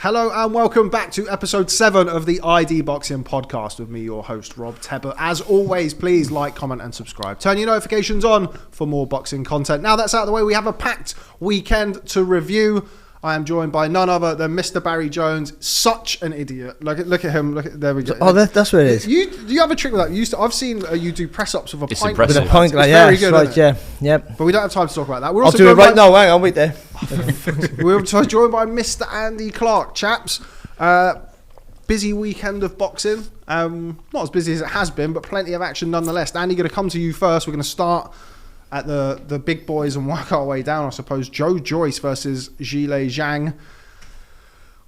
Hello and welcome back to episode 7 of the ID Boxing Podcast with me, your host, Rob Tebber. As always, please like, comment and subscribe. Turn your notifications on for more boxing content. Now that's out of the way, we have a packed weekend to review. I am joined by none other than Mr. Barry Jones. Such an idiot. Look at him. There we go. Oh, that's what it is. You have a trick with that. I've seen you do press-ups with a It's pint. impressive. With a pint, like, yeah, very good, right, yeah, yep. But we don't have time to talk about that. I'll do it right now. Hang on, wait there. We're joined by Mr. Andy Clark, chaps. Busy weekend of boxing. Not as busy as it has been, but plenty of action nonetheless. Andy, going to come to you first. We're going to start at the big boys and work our way down, I suppose. Joe Joyce versus Zhilei Zhang.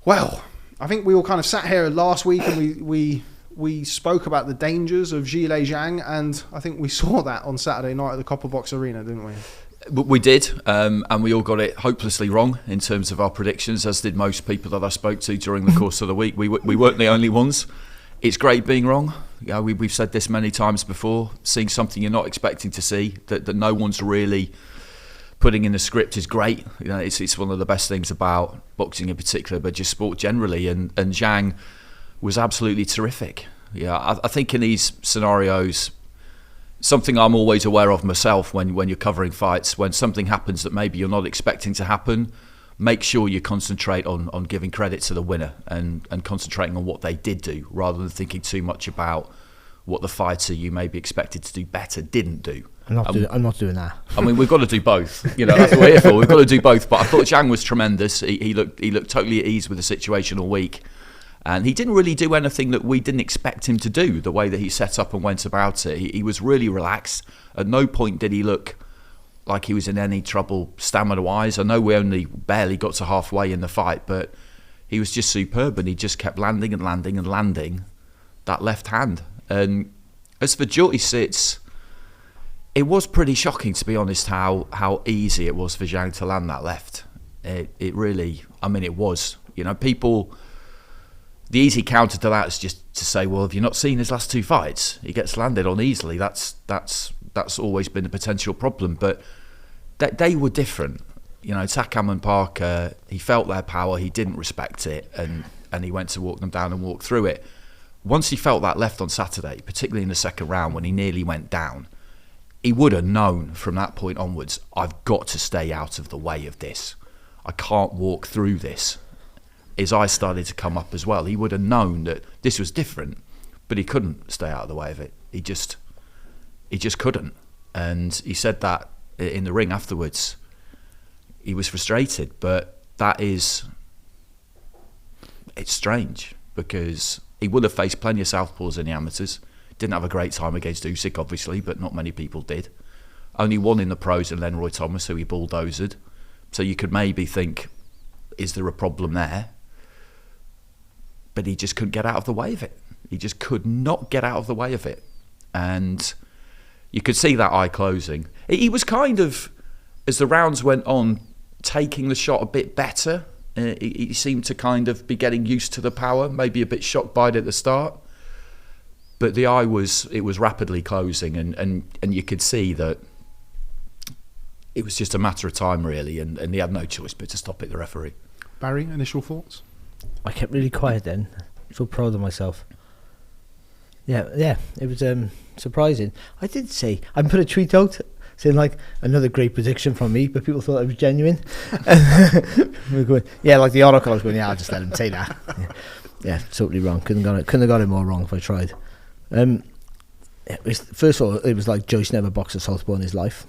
Well, I think we all kind of sat here last week and we spoke about the dangers of Zhilei Zhang, and I think we saw that on Saturday night at the Copper Box Arena, didn't we? We did, and we all got it hopelessly wrong in terms of our predictions, as did most people that I spoke to during the course of the week. We weren't the only ones. It's great being wrong. We've said this many times before. Seeing something you're not expecting to see, that no one's really putting in the script, is great. It's one of the best things about boxing in particular, but just sport generally. And Zhang was absolutely terrific. I think in these scenarios, something I'm always aware of myself when you're covering fights, when something happens that maybe you're not expecting to happen, make sure you concentrate on giving credit to the winner and concentrating on what they did do, rather than thinking too much about what the fighter you may be expected to do better didn't do. I'm not doing that. I mean, we've got to do both. That's what we're here for. We've got to do both. But I thought Zhang was tremendous. He looked totally at ease with the situation all week. And he didn't really do anything that we didn't expect him to do, the way that he set up and went about it. He was really relaxed. At no point did he look like he was in any trouble stamina-wise. I know we only barely got to halfway in the fight, but he was just superb, and he just kept landing and landing and landing that left hand. And as for Joyce, it was pretty shocking, to be honest, how easy it was for Zhang to land that left. It really, it was. People... The easy counter to that is just to say, well, have you not seen his last two fights? He gets landed on easily. That's always been a potential problem. But they were different. Takam and Parker, he felt their power. He didn't respect it, and he went to walk them down and walk through it. Once he felt that left on Saturday, particularly in the second round when he nearly went down, he would have known from that point onwards, I've got to stay out of the way of this. I can't walk through this. His eyes started to come up as well. He would have known that this was different, but he couldn't stay out of the way of it. He just couldn't. And he said that in the ring afterwards. He was frustrated, but it's strange, because he would have faced plenty of southpaws in the amateurs. Didn't have a great time against Usyk, obviously, but not many people did. Only one in the pros, and then Roy Thomas, who he bulldozed. So you could maybe think, is there a problem there? But he just couldn't get out of the way of it. He just could not get out of the way of it. And you could see that eye closing. He was kind of, as the rounds went on, taking the shot a bit better. He seemed to kind of be getting used to the power, maybe a bit shocked by it at the start. But the eye was rapidly closing, and you could see that it was just a matter of time, really, and he had no choice but to stop it, the referee. Barry, initial thoughts? I kept really quiet then. So proud of myself. Yeah, it was surprising. I did say, I put a tweet out saying like another great prediction from me, but people thought it was genuine. We were going, like the oracle. I was going, I'll just let him say that. Yeah, totally wrong. Couldn't have got it more wrong if I tried. First of all, it was like Joyce never boxed a southpaw in his life.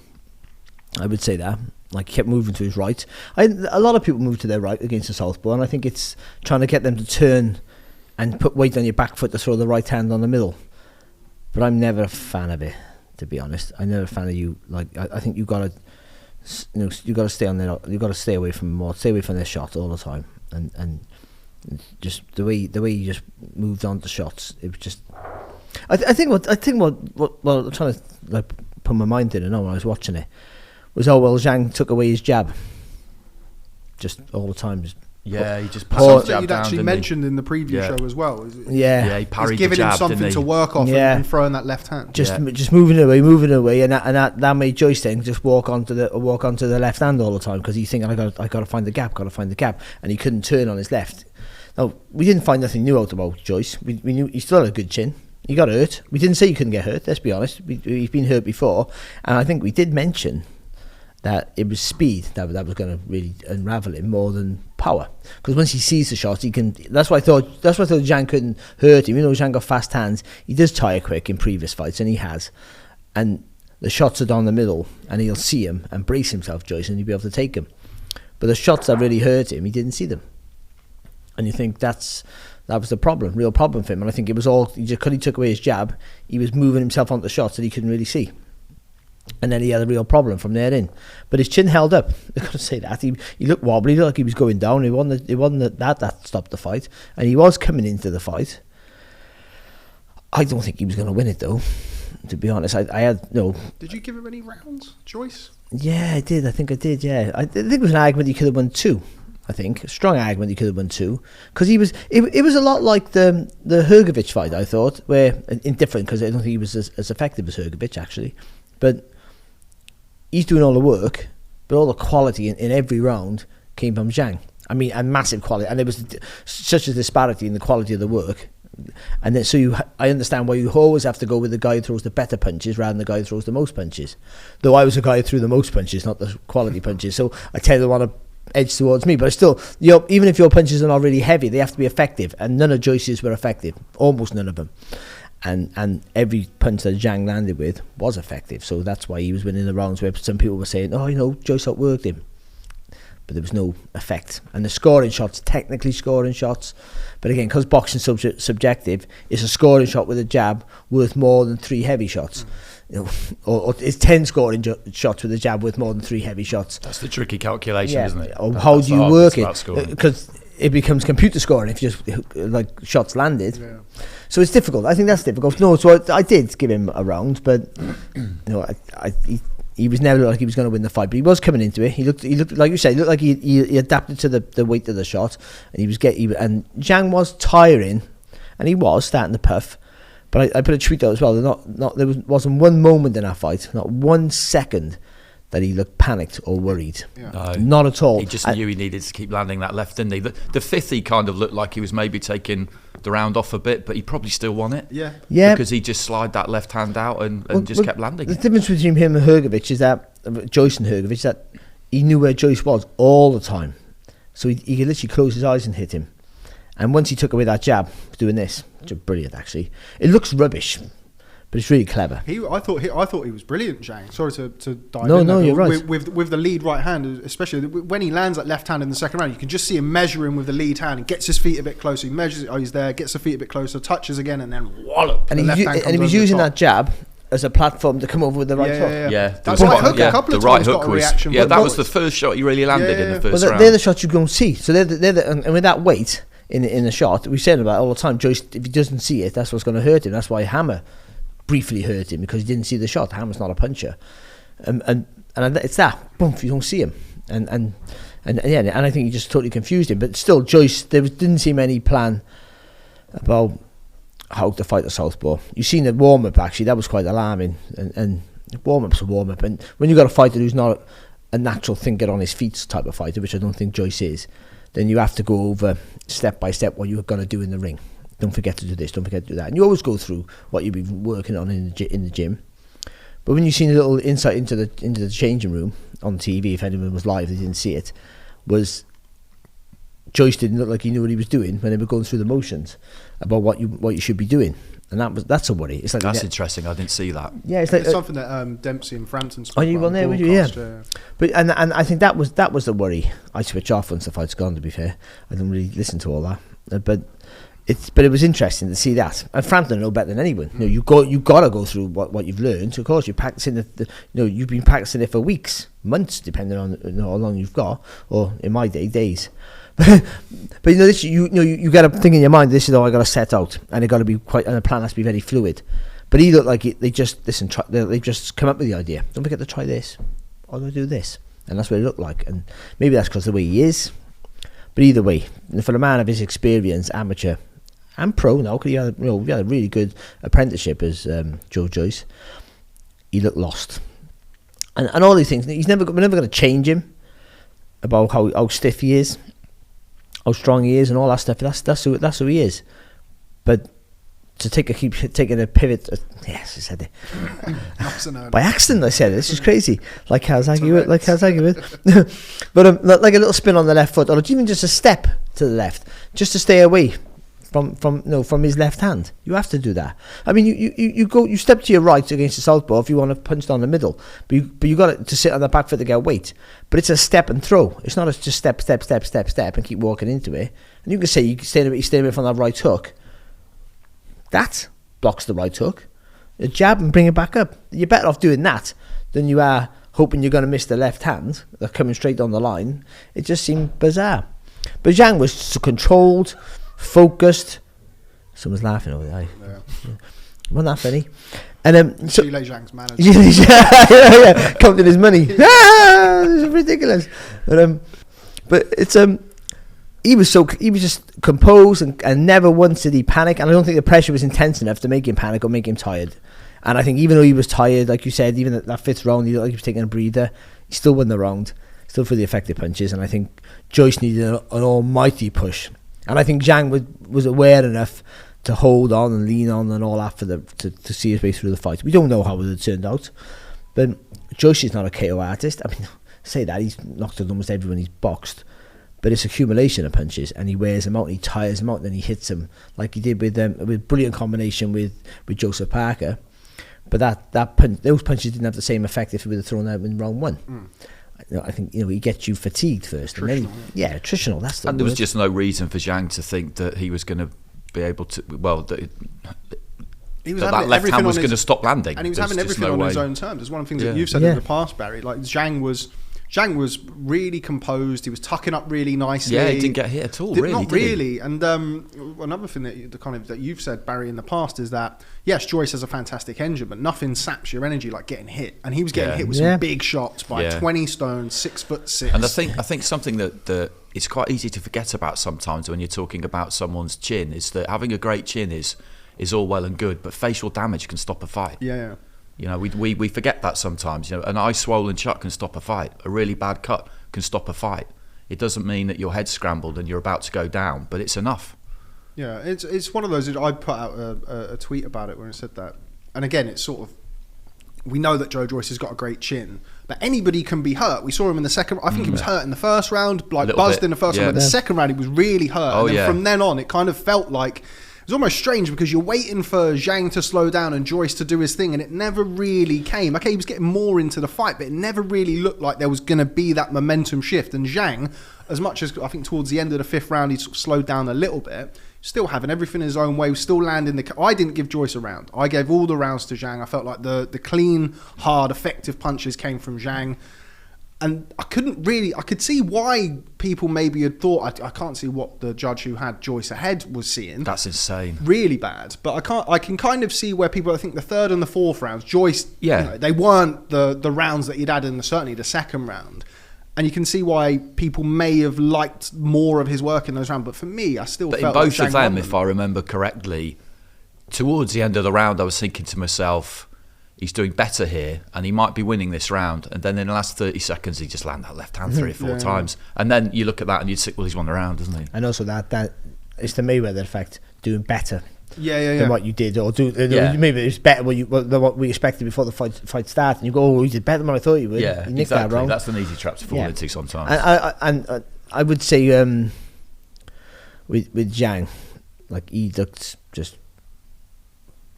I would say that. Like, he kept moving to his right. A lot of people move to their right against the southpaw, and I think it's trying to get them to turn and put weight on your back foot to throw the right hand on the middle. But I'm never a fan of it, to be honest. I'm never a fan of you. Like, I think you got to stay on there. You got to stay away from them all. Stay away from their shot all the time, and just the way you just moved on to shots. It was just. I think what I'm trying to like put my mind in. I know when I was watching it. Was Zhang took away his jab just all the time. He just passed the jab you'd down, actually mentioned in the preview show as well. He parried giving the jab, him something to work off and throwing that left hand. Just moving away, and that made Joyce then just walk onto the left hand all the time, because he's thinking I got to find the gap, and he couldn't turn on his left. Now, we didn't find nothing new out about Joyce. We knew he still had a good chin. He got hurt. We didn't say he couldn't get hurt, let's be honest. He's been hurt before. And I think we did mention that it was speed that was going to really unravel him more than power. Because once he sees the shots, he can. That's why I thought Zhang couldn't hurt him. You know, Zhang got fast hands. He does tire quick in previous fights, and he has. And the shots are down the middle, and he'll see him and brace himself, Joyce, and he'll be able to take him. But the shots that really hurt him, he didn't see them. And you think that was the problem, real problem for him. And I think it was all because he took away his jab, he was moving himself onto the shots that he couldn't really see. And then he had a real problem from there in. But his chin held up. I've got to say that. He looked wobbly, he looked like he was going down. It wasn't that stopped the fight. And he was coming into the fight. I don't think he was going to win it, though, to be honest. I had no... Did you give him any rounds, Joyce? Yeah, I did. I think I did, yeah. I think it was an argument he could have won 2. I think a strong argument he could have won 2, because it was a lot like the Hrgovic fight, I thought, where indifferent, because I don't think he was as effective as Hrgovic actually, but he's doing all the work, but all the quality in every round came from Zhang. I mean, and massive quality, and there was such a disparity in the quality of the work, and then I understand why you always have to go with the guy who throws the better punches rather than the guy who throws the most punches. Though I was the guy who threw the most punches, not the quality punches, so I tend to want to edge towards me, but still, even if your punches are not really heavy, they have to be effective, and none of Joyce's were effective, almost none of them, and every punch that Zhang landed with was effective, so that's why he was winning the rounds where some people were saying, Joyce outworked him, but there was no effect. And the scoring shots, technically scoring shots, but again, because boxing is subjective, it's a scoring shot with a jab worth more than 3 heavy shots. Or it's 10 scoring shots with a jab with more than 3 heavy shots. That's the tricky calculation, isn't it? Or how do you work it? Because it becomes computer scoring if you just like shots landed. Yeah. So it's difficult. I think that's difficult. No, so I did give him a round, but he was never like he was going to win the fight. But he was coming into it. He looked like you said. He looked like he adapted to the weight of the shot, and and Zhang was tiring, and he was starting to puff. But I put a tweet out as well. There wasn't one moment in that fight, not 1 second, that he looked panicked or worried. Yeah. No, not at all. He just knew he needed to keep landing that left, didn't he? The fifth, he kind of looked like he was maybe taking the round off a bit, but he probably still won it. Yeah. Because he just slid that left hand out and just kept landing. The difference between him and Hrgovic is that, Joyce and Hrgovic, that he knew where Joyce was all the time. So he could literally close his eyes and hit him. And once he took away that jab, doing this, which is brilliant actually. It looks rubbish, but it's really clever. I thought he was brilliant, Zhang. Sorry to dive in. No, you're right. With the lead right hand, especially when he lands that left hand in the second round, you can just see him measuring with the lead hand and gets his feet a bit closer. He measures it, he's there, gets the feet a bit closer, touches again, and then wallop. And he was using that jab as a platform to come over with the right hook. Yeah, that's right hook. A couple of times got a reaction. Yeah, that was the first shot he really landed in the first round. They're the shots you don't see. So and with that weight in the shot, we said about it all the time. Joyce, if he doesn't see it, that's what's going to hurt him. That's why Hammer briefly hurt him, because he didn't see the shot. Hammer's not a puncher, and it's that boom. You don't see him, and I think he just totally confused him. But still, Joyce, didn't seem any plan about how to fight the southpaw. You seen the warm up actually, that was quite alarming. And warm up's a warm up, and when you got a fighter who's not a natural thinker on his feet type of fighter, which I don't think Joyce is, then you have to go over step by step what you're going to do in the ring. Don't forget to do this, don't forget to do that. And you always go through what you've been working on in the gym. But when you've seen a little insight into the changing room on TV, if anyone was live, they didn't see it, was Joyce didn't look like he knew what he was doing when they were going through the motions about what you should be doing. And that's a worry. It's like that's interesting. I didn't see that. Yeah, it's something that Dempsey and Frampton spoke about. Oh, you were there, would you? Yeah. But and I think that was the worry. I switch off once the fight's gone. To be fair, I didn't really listen to all that. But it was interesting to see that. And Frampton know better than anyone. You got to go through what you've learned. Of course, you're practicing you've been practicing it for weeks, months, depending on how long you've got, or in my days. But this, you got to think in your mind, this is how I got to set out, and it got to be and the plan has to be very fluid. But he looked like they just they just come up with the idea. Don't forget to try this, or do this, and that's what it looked like. And maybe that's because of the way he is. But either way, for a man of his experience, amateur and pro now, because he had a really good apprenticeship as Joe Joyce, he looked lost. And all these things, we're never going to change him about how stiff he is. how strong he is and all that stuff. That's who he is. But to keep taking a pivot, yes, I said it. By accident, I said it. This is crazy. Like Kawasaki with. But like a little spin on the left foot, or even just a step to the left, just to stay away from his left hand. You have to do that. I mean, you step to your right against the southpaw if you want to punch down the middle, but you got to sit on the back foot to get weight. But it's a step and throw. It's not just step and keep walking into it. And you can say you stay away from that right hook. That blocks the right hook. A jab and bring it back up. You're better off doing that than you are hoping you're going to miss the left hand. They're coming straight down the line. It just seemed bizarre. But Zhang was so controlled, focused. Someone's laughing over there. Yeah. Wasn't that funny? And Zhilei Zhang's manager. yeah, counting his money. This is ridiculous. But it's he was just composed and never once did he panic. And I don't think the pressure was intense enough to make him panic or make him tired. And I think even though he was tired, like you said, even that fifth round, he looked like he was taking a breather. He still won the round, still for the effective punches. And I think Joyce needed an almighty push. And I think Zhang was aware enough to hold on and lean on and all that to see his way through the fight. We don't know how it would have turned out. But Joyce is not a KO artist. I mean, say that, he's knocked out almost everyone he's boxed. But it's accumulation of punches, and he wears them out, and he tires them out, and then he hits them like he did with brilliant combination with Joseph Parker. But those punches didn't have the same effect if he would have thrown out in round one. I think he gets you fatigued first, and then attritional. That's the and word. There was just no reason for Zhang to think that he was going to be able to. Well, that left hand was going to stop landing, and he was having everything on his own terms. It's one of the things that you've said in the past, Barry. Like Zhang was really composed. He was tucking up really nicely. Yeah, he didn't get hit at all. Not really. And another thing that you've said, Barry, in the past is that yes, Joyce has a fantastic engine, but nothing saps your energy like getting hit. And he was getting hit with some big shots by 20 stone, 6'6". And I think something that it's quite easy to forget about sometimes when you're talking about someone's chin is that having a great chin is all well and good, but facial damage can stop a fight. Yeah. We forget that sometimes. An eye swollen shut can stop a fight. A really bad cut can stop a fight. It doesn't mean that your head's scrambled and you're about to go down, but it's enough. Yeah, it's one of those. I put out a tweet about it when I said that. And again, it's sort of, we know that Joe Joyce has got a great chin, but anybody can be hurt. We saw him in the second. I think he was hurt in the first round, buzzed in the first round. But the second round, he was really hurt. And then from then on, it kind of felt like. It's almost strange because you're waiting for Zhang to slow down and Joyce to do his thing, and it never really came. Okay, he was getting more into the fight, but it never really looked like there was going to be that momentum shift. And Zhang, as much as I think towards the end of the fifth round, he sort of slowed down a little bit, still having everything his own way, still landing I didn't give Joyce a round. I gave all the rounds to Zhang. I felt like the clean, hard, effective punches came from Zhang. And I could see why people maybe had thought, I can't see what the judge who had Joyce ahead was seeing. That's insane. Really bad. But I can kind of see where people, I think the third and the fourth rounds, Joyce, they weren't the rounds that he'd had in certainly the second round. And you can see why people may have liked more of his work in those rounds. But for me, I still felt in both like of them, if I remember correctly, towards the end of the round, I was thinking to myself, he's doing better here, and he might be winning this round. And then in the last 30 seconds, he just landed that left hand 3 or 4 times. And then you look at that and you'd say, well, he's won the round, doesn't he? And also that it's the Mayweather effect, doing better than what you did, or maybe it's better than what we expected before the fight started. And you go, oh, he did better than what I thought he would. Yeah, he nicked exactly. That wrong. That's an easy trap to fall into sometimes. And I would say with Zhang, like he looked just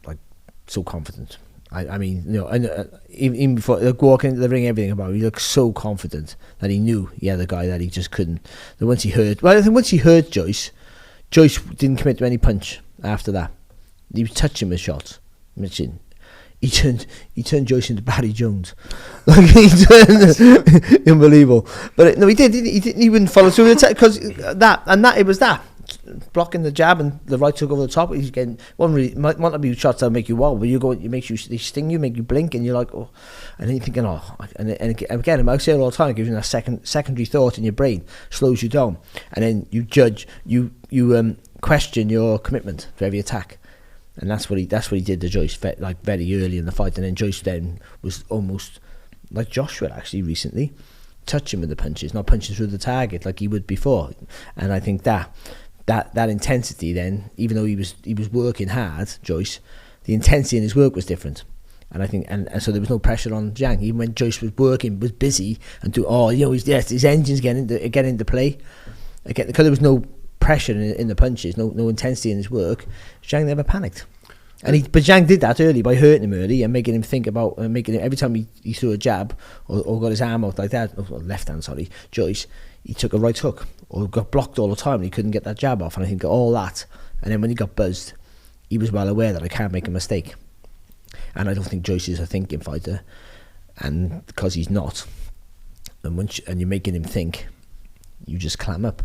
like so confident. I mean, even before walking into the ring, everything about him, he looked so confident that he knew he had a guy that he just couldn't. Then once he heard Joyce didn't commit to any punch after that. He was touching with shots. He turned Joyce into Barry Jones. Like he turned unbelievable. But he did. He wouldn't follow through with it because it was that. Blocking the jab and the right hook over the top. He's getting might not be shots that make you wow, but they sting you, make you blink, and you're like, oh, and then you're thinking, oh, and again, I say it all the time, it gives you that secondary thought in your brain, slows you down, and then you judge, you question your commitment to every attack, and that's what he did to Joyce very early in the fight, and then Joyce then was almost like Joshua actually recently. touch him with the punches, not punching through the target like he would before. And I think that intensity then, even though he was working hard, Joyce, the intensity in his work was different. And I think, and so there was no pressure on Zhang. Even when Joyce was working, was busy, and his engine's getting into play. Again, because there was no pressure in the punches, no intensity in his work, Zhang never panicked. But Zhang did that early by hurting him early and making him think about, every time he threw a jab or got his arm out like that, left hand, Joyce, he took a right hook or got blocked all the time and he couldn't get that jab off. And I think all that, and then when he got buzzed, he was well aware that I can't make a mistake. And I don't think Joyce is a thinking fighter, and because he's not, and you're making him think, you just clam up.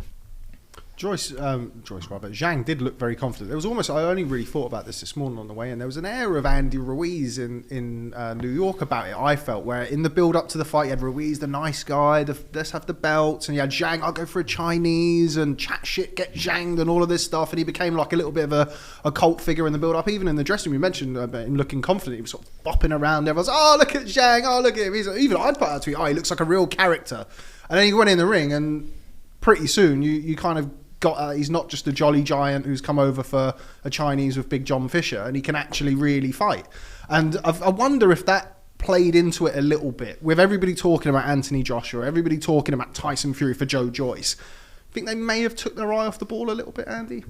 Zhang did look very confident. There was almost, I only really thought about this morning on the way, and there was an air of Andy Ruiz in New York about it, I felt, where in the build-up to the fight, you had Ruiz, the nice guy, let's have the belts, and you had Zhang, I'll go for a Chinese, and chat shit, get Zhanged, and all of this stuff, and he became like a little bit of a cult figure in the build-up. Even in the dressing room, you mentioned him looking confident, he was sort of bopping around, everyone's, oh, look at Zhang, oh, look at him. Even I'd put out a tweet, oh, he looks like a real character. And then he went in the ring, and pretty soon, you kind of got he's not just a jolly giant who's come over for a Chinese with Big John Fisher, and he can actually really fight. And I wonder if that played into it a little bit, with everybody talking about Anthony Joshua, everybody talking about Tyson Fury for Joe Joyce. I think they may have took their eye off the ball a little bit, Andy.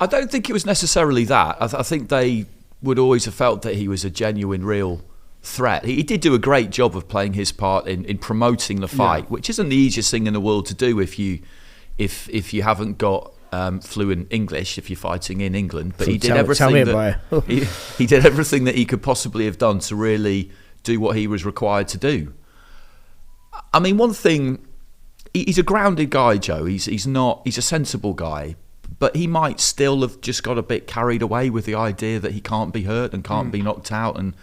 I don't think it was necessarily that. I think they would always have felt that he was a genuine, real threat. He did do a great job of playing his part in promoting the fight, which isn't the easiest thing in the world to do if you haven't got fluent English, if you're fighting in England. But he did everything he did everything that he could possibly have done to really do what he was required to do. I mean, one thing, he's a grounded guy, Joe. He's a sensible guy, but he might still have just got a bit carried away with the idea that he can't be hurt and can't be knocked out and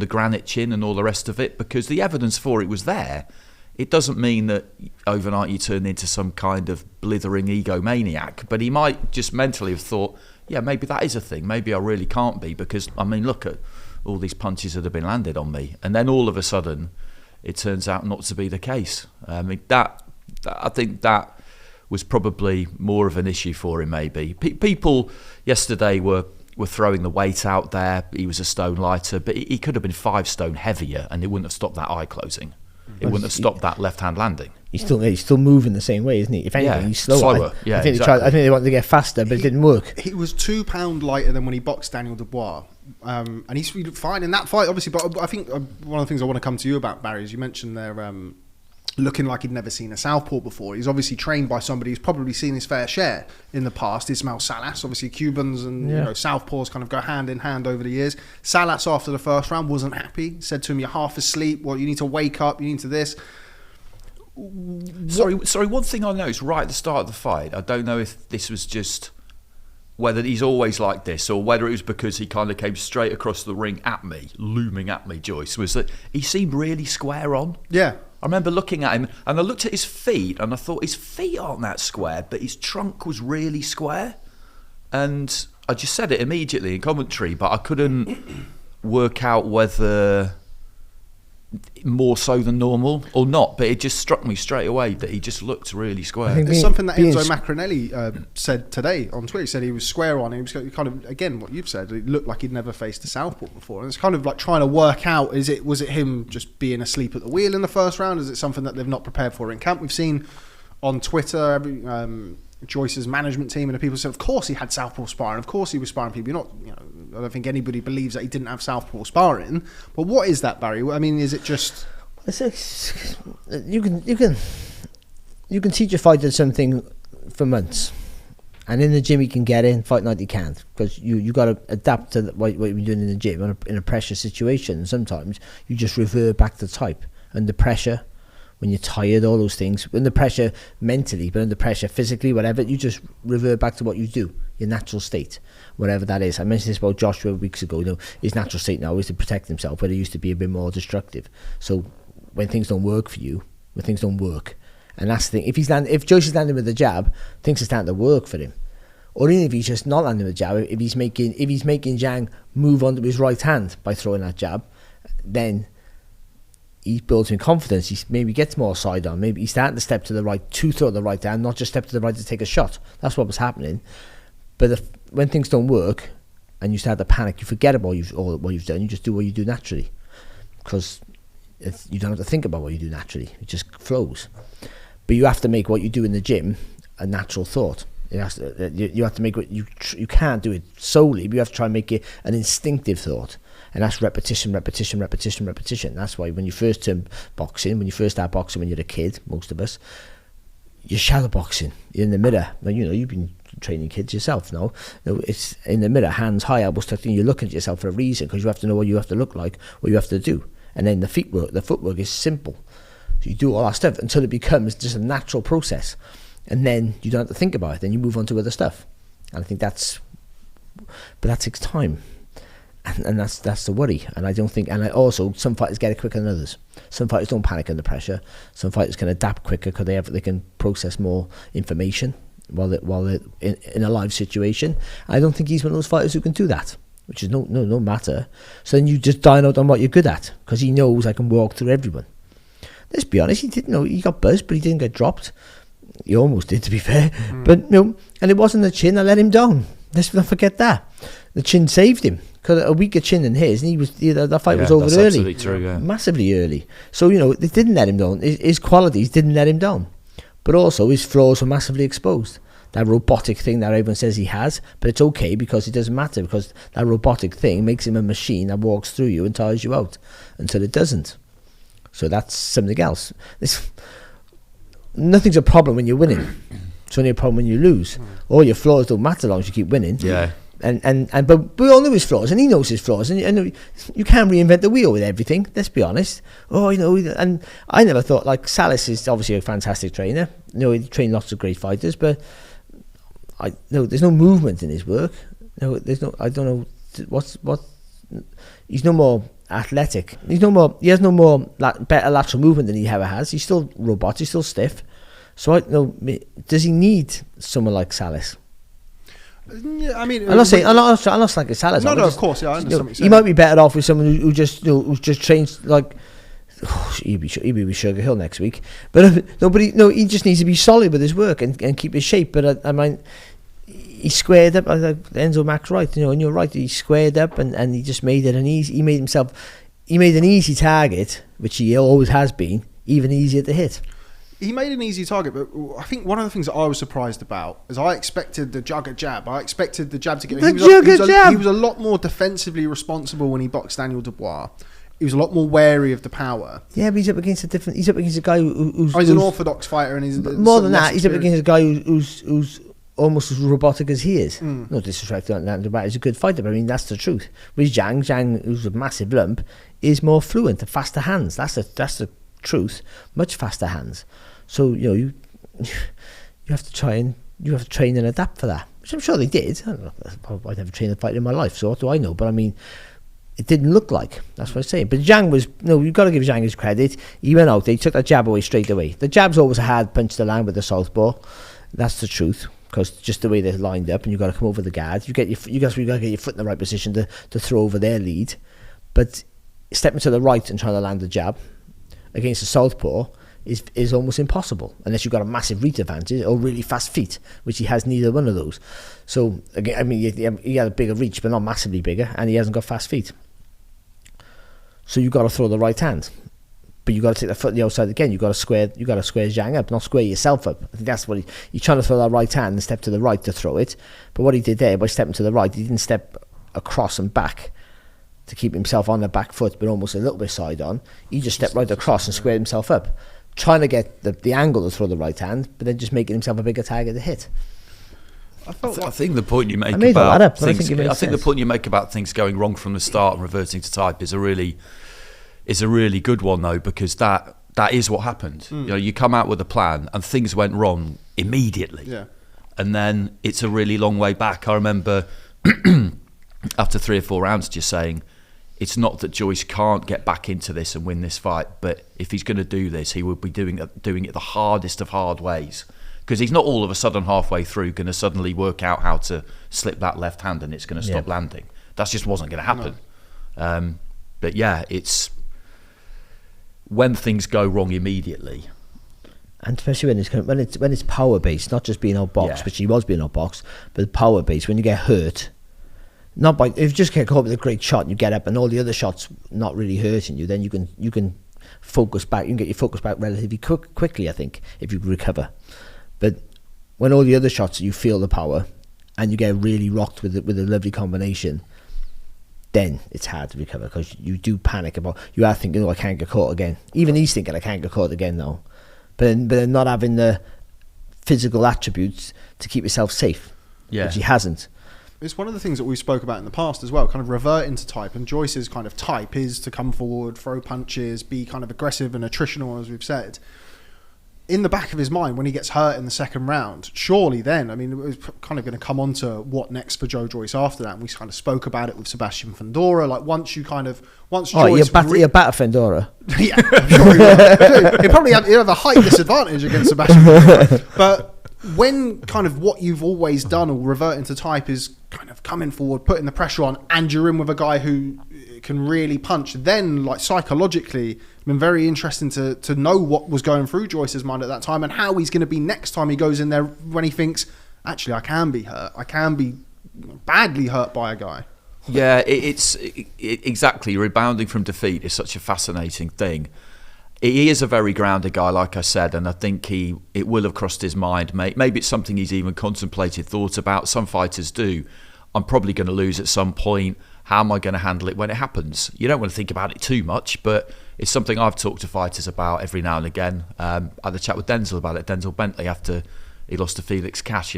the granite chin and all the rest of it, because the evidence for it was there. It doesn't mean that overnight you turn into some kind of blithering egomaniac, but he might just mentally have thought, yeah, maybe that is a thing. Maybe I really can't be, because, I mean, look at all these punches that have been landed on me. And then all of a sudden, it turns out not to be the case. I mean, I think that was probably more of an issue for him, maybe. People yesterday were throwing the weight out there. He was a stone lighter, but he could have been 5 stone heavier, and it wouldn't have stopped that eye closing. It wouldn't have stopped that left-hand landing. He's still moving the same way, isn't he? If anything, he's slower. Yeah, I think they wanted to get faster, but it didn't work. He was 2 pound lighter than when he boxed Daniel Dubois, and he's fine in that fight, obviously. But I think one of the things I want to come to you about, Barry, is you mentioned there looking like he'd never seen a southpaw before. He's obviously trained by somebody who's probably seen his fair share in the past. Ismael Salas, obviously Cubans and southpaws kind of go hand in hand over the years. Salas, after the first round, wasn't happy. Said to him, "You're half asleep. Well, you need to wake up. You need to this." Sorry. One thing I noticed right at the start of the fight, I don't know if this was just whether he's always like this or whether it was because he kind of came straight across the ring at me, looming at me, Joyce, was that he seemed really square on. Yeah. I remember looking at him and I looked at his feet and I thought his feet aren't that square, but his trunk was really square. And I just said it immediately in commentary, but I couldn't work out whether more so than normal or not, but it just struck me straight away that he just looked really square. There's something that Enzo Macronelli said today on Twitter. He said he was square on. He was kind of, again, what you've said, it looked like he'd never faced a southpaw before. And it's kind of like trying to work out, was it him just being asleep at the wheel in the first round? Is it something that they've not prepared for in camp? We've seen on Twitter, Joyce's management team and the people said, of course he had southpaw sparring, of course he was sparring people. I don't think anybody believes that he didn't have southpaw sparring. But what is that, Barry? I mean, is it just... You can teach a fighter something for months, and in the gym you can get in, fight night you can't, because you got to adapt to what you're doing in the gym in a pressure situation. And sometimes you just revert back to type under pressure. When you're tired, all those things, under pressure mentally, but under pressure physically, whatever, you just revert back to what you do, your natural state, whatever that is. I mentioned this about Joshua weeks ago. His natural state now is to protect himself, but he used to be a bit more destructive. So when things don't work for you, when things don't work, and that's the thing. If Joyce is landing with a jab, things are starting to work for him. Or even if he's just not landing with a jab, if he's making Zhang move onto his right hand by throwing that jab, then he builds in confidence. He maybe gets more side on. Maybe he's starting to step to the right to throw the right hand, not just step to the right to take a shot. That's what was happening. But when things don't work and you start to panic, you forget about what you've done. You just do what you do naturally, because you don't have to think about what you do naturally. It just flows. But you have to make what you do in the gym a natural thought. You have to make what you can't do it solely, but you have to try and make it an instinctive thought. And that's repetition. That's why when you first start boxing when you're a kid, most of us, you're shadow boxing. You're in the mirror. Well, you've been training kids yourself now. It's in the mirror, hands high, elbows tucked in. You're looking at yourself for a reason, because you have to know what you have to look like, what you have to do. And then the footwork is simple. So you do all that stuff until it becomes just a natural process. And then you don't have to think about it. Then you move on to other stuff. And I think but that takes time. And that's the worry. And I don't think, also some fighters get it quicker than others. Some fighters don't panic under pressure. Some fighters can adapt quicker because they can process more information while they're in a live situation. I don't think he's one of those fighters who can do that, which is no matter. So then you just dine out on what you're good at, because he knows I can walk through everyone. Let's be honest, he didn't know, he got buzzed, but he didn't get dropped. He almost did, to be fair. But and it wasn't the chin that let him down. Let's not forget that. The chin saved him, because a weaker chin than his, and that fight was over early. Absolutely true, yeah. Massively early. So, it didn't let him down. His qualities didn't let him down. But also his flaws were massively exposed. That robotic thing that everyone says he has, but it's okay, because it doesn't matter, because that robotic thing makes him a machine that walks through you and tires you out until it doesn't. So that's something else. Nothing's a problem when you're winning. It's only a problem when you lose. All your flaws don't matter as long as you keep winning. Yeah. But we all know his flaws, and he knows his flaws, and you can't reinvent the wheel with everything. Let's be honest. And I never thought, like, Salas is obviously a fantastic trainer. He trained lots of great fighters, but there's no movement in his work. I don't know what. He's no more athletic. He has no more better lateral movement than he ever has. He's still robotic. He's still stiff. So does he need someone like Salas? Yeah, I mean, I'm not saying like Salas. No, of course, yeah, I understand what you're saying. He might be better off with someone who just trains like. He'll be with Sugar Hill next week, but he just needs to be solid with his work and keep his shape. But I mean, he squared up. Enzo Mac's right, and you're right. He squared up and he just made it an easy. He made an easy target, which he always has been, even easier to hit. He made an easy target, but I think one of the things that I was surprised about is I expected the jugger jab. I expected the jab to get. He was a lot more defensively responsible when he boxed Daniel Dubois. He was a lot more wary of the power. Yeah, but he's up against a guy who's an orthodox fighter, and he's more than that. He's up against a guy who's almost as robotic as he is. No disrespect to Dubois, he's a good fighter, but I mean that's the truth. With Zhang, who's a massive lump, is more fluent, faster hands. That's the truth. Much faster hands. So you have to train and adapt for that, which I'm sure they did. I don't know, I've never trained a fighter in my life, so what do I know? But I mean, it didn't look like. That's what I'm saying. But Zhang was you've got to give Zhang his credit. He went out, they took that jab away straight away. The jab's always a hard punch to land with the southpaw. That's the truth, because just the way they're lined up, and you've got to come over the guard. You got to get your foot in the right position to throw over their lead. But stepping to the right and trying to land the jab against the southpaw is almost impossible, unless you've got a massive reach advantage or really fast feet, which he has neither one of those. So again, I mean, he had a bigger reach, but not massively bigger, and he hasn't got fast feet. So you've got to throw the right hand, but you've got to take the foot on the outside again. You've got to square Zhang up, not square yourself up. I think that's what he's trying to throw that right hand and step to the right to throw it. But what he did there, by stepping to the right, he didn't step across and back to keep himself on the back foot, but almost a little bit side on. He just stepped right across and squared himself up, trying to get the angle to throw the right hand, but then just making himself a bigger target to hit. I think the point you make about things going wrong from the start and reverting to type is a really good one, though, because that is what happened. You come out with a plan and things went wrong immediately. Yeah. And then it's a really long way back. I remember after 3 or 4 rounds just saying, it's not that Joyce can't get back into this and win this fight, but if he's going to do this, he would be doing it the hardest of hard ways, because he's not all of a sudden halfway through going to suddenly work out how to slip that left hand and it's going to stop landing. That just wasn't going to happen. No. But yeah, when things go wrong immediately. And especially when it's power based, not just being outboxed, which he was being outboxed, but power based. When you get hurt, if you just get caught with a great shot and you get up and all the other shots not really hurting you, then you can focus back. You can get your focus back relatively quickly, I think, if you recover. But when all the other shots you feel the power and you get really rocked with a lovely combination, then it's hard to recover because you do panic about. You are thinking, I can't get caught again. Even he's thinking, I can't get caught again now. But then not having the physical attributes to keep yourself safe, which he hasn't. It's one of the things that we spoke about in the past as well, kind of reverting to type. And Joyce's kind of type is to come forward, throw punches, be kind of aggressive and attritional, as we've said. In the back of his mind, when he gets hurt in the second round, surely then, I mean, it was kind of going to come on to what next for Joe Joyce after that. And we kind of spoke about it with Sebastian Fundora. Like, once Joyce... You're better Fundora. Yeah, I'm sure he will. He'll probably have a height disadvantage against Sebastian Fundora. But when kind of what you've always done or reverting to type is kind of coming forward, putting the pressure on, and you're in with a guy who can really punch, then like psychologically, it's been very interesting to know what was going through Joyce's mind at that time and how he's going to be next time he goes in there when he thinks, actually, I can be hurt. I can be badly hurt by a guy. Yeah, it's exactly. Rebounding from defeat is such a fascinating thing. He is a very grounded guy, like I said, and I think it will have crossed his mind. Maybe it's something he's even contemplated, thought about. Some fighters do. I'm probably going to lose at some point. How am I going to handle it when it happens? You don't want to think about it too much, but it's something I've talked to fighters about every now and again. I had a chat with Denzel about it, Denzel Bentley, after he lost to Felix Cash,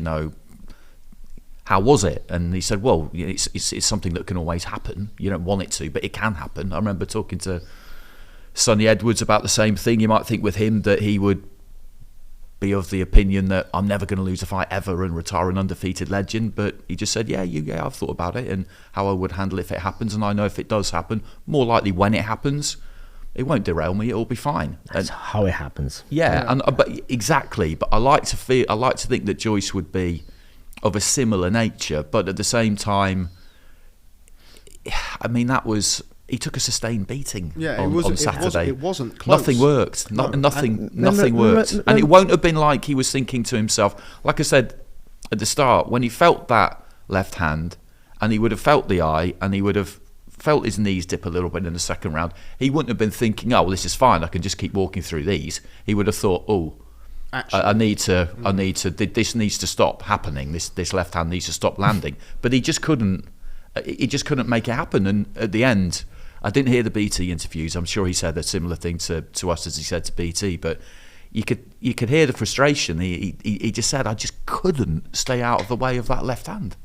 how was it? And he said, well, it's something that can always happen. You don't want it to, but it can happen. I remember talking to Sonny Edwards about the same thing. You might think with him that he would be of the opinion that I'm never going to lose a fight ever and retire an undefeated legend, but he just said, I've thought about it and how I would handle it if it happens, and I know if it does happen, more likely when it happens, it won't derail me, it'll be fine. That's how it happens. But exactly. But I like to think that Joyce would be of a similar nature, but at the same time, I mean, he took a sustained beating on Saturday. It wasn't close. Nothing worked. Nothing worked. And it won't have been like he was thinking to himself, like I said at the start, when he felt that left hand and he would have felt the eye and he would have felt his knees dip a little bit in the second round, he wouldn't have been thinking, this is fine, I can just keep walking through these. He would have thought, this needs to stop happening. This left hand needs to stop landing. But he just couldn't make it happen. And at the end, I didn't hear the BT interviews. I'm sure he said a similar thing to us as he said to BT, but you could hear the frustration. He just said, I just couldn't stay out of the way of that left hand,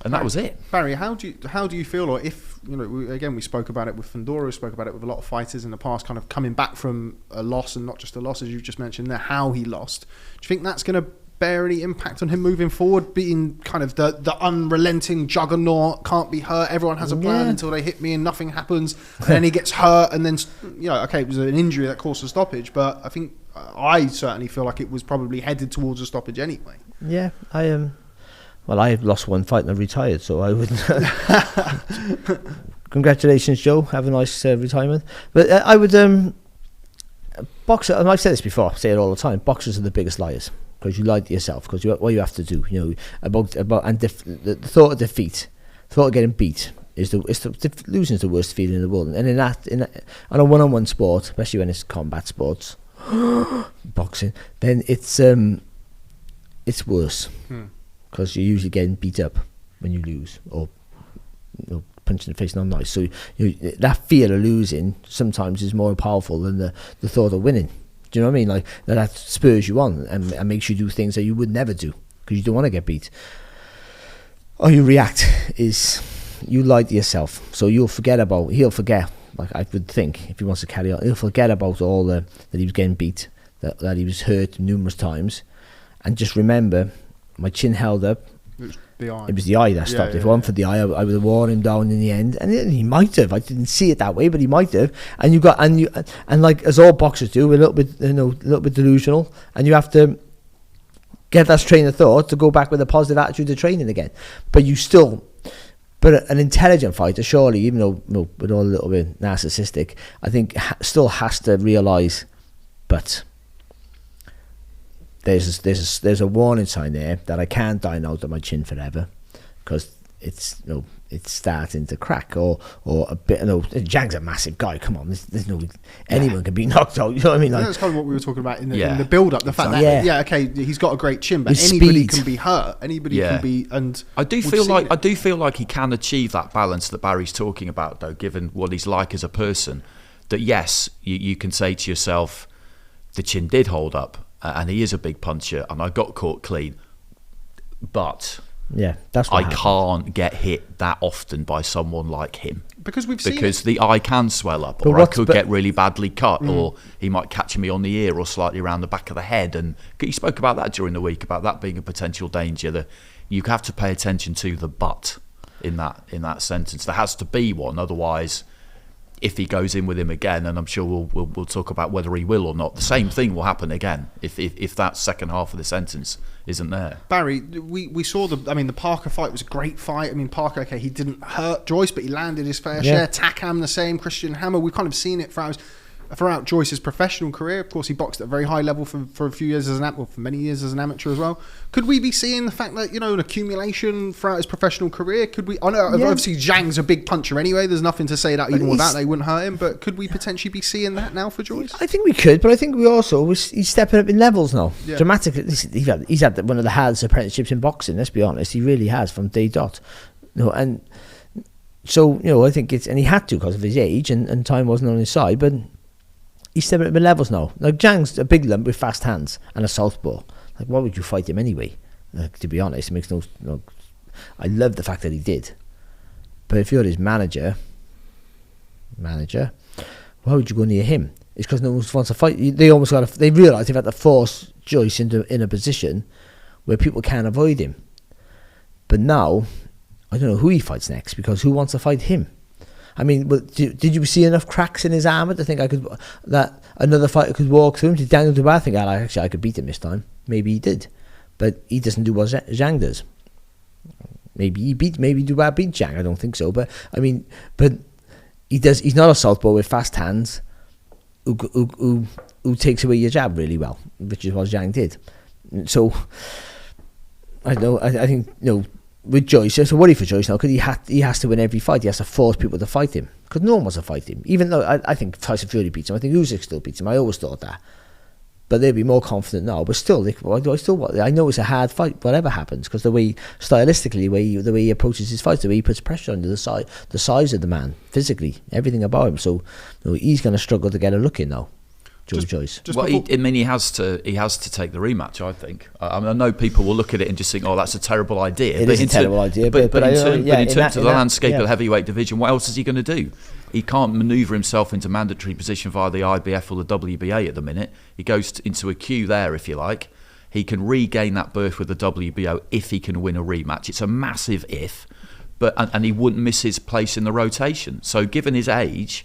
and that was it. Barry, how do you feel, or if we spoke about it with Fundora, we spoke about it with a lot of fighters in the past, kind of coming back from a loss, and not just a loss as you've just mentioned there, how he lost. Do you think that's going to bear any impact on him moving forward, being kind of the unrelenting juggernaut, can't be hurt, everyone has a plan until they hit me and nothing happens, and then he gets hurt, and then it was an injury that caused a stoppage, but I certainly feel like it was probably headed towards a stoppage anyway. Yeah, I lost one fight and I retired, so I wouldn't. Congratulations, Joe. Have a nice retirement. But I would boxer. And I've said this before. I say it all the time. Boxers are the biggest liars because you lie to yourself. Because what you have to do, the thought of defeat, the thought of getting beat losing is the worst feeling in the world. And in on a one-on-one sport, especially when it's combat sports, boxing, then it's worse. Because you're usually getting beat up when you lose, or punched in the face, not nice. So that fear of losing sometimes is more powerful than the thought of winning. Do you know what I mean? Like that spurs you on and makes you do things that you would never do because you don't want to get beat. Or you react is you lie to yourself. So he'll forget. Like I would think, if he wants to carry on, he'll forget about all that he was getting beat, that he was hurt numerous times, and just remember. My chin held up. It was the eye that stopped. If it wasn't for the eye, I would have worn him down in the end. And he might have. I didn't see it that way, but he might have. And like as all boxers do, we're a little bit delusional, and you have to get that train of thought to go back with a positive attitude to training again. But you still, But an intelligent fighter, surely, even though with all a little bit narcissistic, I think still has to realise, but there's a warning sign there that I can't dine out of my chin forever, because it's it's starting to crack or a bit. Zhang's a massive guy. Come on, there's no anyone can be knocked out. You know what I mean? Like, that's kind of what we were talking about in the build-up. The fact that okay, he's got a great chin, but With anybody speed. can be hurt. Anybody can be. And I do feel like he can achieve that balance that Barry's talking about, though, given what he's like as a person. That yes, you can say to yourself, the chin did hold up, and he is a big puncher, and I got caught clean, but. Yeah, that's what I can't get hit that often by someone like him. Because we've seen the eye can swell up, or I could get really badly cut, or he might catch me on the ear or slightly around the back of the head. And he spoke about that during the week, about that being a potential danger. That you have to pay attention to the but in that sentence. There has to be one, otherwise, if he goes in with him again, and I'm sure we'll talk about whether he will or not, the same thing will happen again if that second half of the sentence isn't there. Barry, we saw the Parker fight was a great fight. I mean, Parker, okay, he didn't hurt Joyce, but he landed his fair share. Takam the same, Christian Hammer, we've kind of seen it throughout Joyce's professional career. Of course, he boxed at a very high level for a few years for many years as an amateur as well. Could we be seeing the fact that, an accumulation throughout his professional career? Could we? I know obviously Zhang's a big puncher anyway. There's nothing to say that even with that they wouldn't hurt him. But could we potentially be seeing that now for Joyce? I think we could, but I think he's stepping up in levels now. Yeah. Dramatically. He's had one of the hardest apprenticeships in boxing. Let's be honest, he really has from day dot. And so I think and he had to because of his age and time wasn't on his side, but. He's stepping up in levels now. Like Zhang's a big lump with fast hands and a southpaw. Like, why would you fight him anyway? To be honest, it makes no. I love the fact that he did, but if you're his manager, why would you go near him? It's because no one wants to fight. They almost They realise they've had to force Joyce in a position where people can't avoid him. But now, I don't know who he fights next, because who wants to fight him? I mean, did you see enough cracks in his armour to think that another fighter could walk through him? Did Daniel Dubois think, I could beat him this time? Maybe he did, but he doesn't do what Zhang does. Maybe Dubois beat Zhang. I don't think so, but he does. He's not a southpaw with fast hands who takes away your jab really well, which is what Zhang did. So I think with Joyce, there's a worry for Joyce now, because he has to win every fight. He has to force people to fight him, because no one wants to fight him. Even though I think Tyson Fury beats him, I think Usyk still beats him. I always thought that, but they'll be more confident now. But still, I know it's a hard fight, whatever happens, because the way he approaches his fights, the way he puts pressure on the size of the man, physically, everything about him. So he's going to struggle to get a look in now. Joyce. He has to take the rematch, I think. I know people will look at it and just think, oh, that's a terrible idea. It is a terrible idea. But in terms of the landscape of the heavyweight division, what else is he going to do? He can't manoeuvre himself into mandatory position via the IBF or the WBA at the minute. He goes into a queue there, if you like. He can regain that berth with the WBO if he can win a rematch. It's a massive if, and he wouldn't miss his place in the rotation. So given his age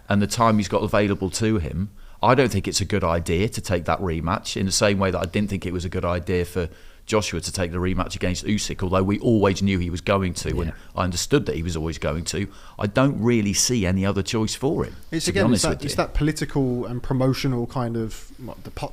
and the time he's got available to him, I don't think it's a good idea to take that rematch, in the same way that I didn't think it was a good idea for Joshua to take the rematch against Usyk, although we always knew he was going to, and I understood that he was always going to. I don't really see any other choice for him. It's that political and promotional kind of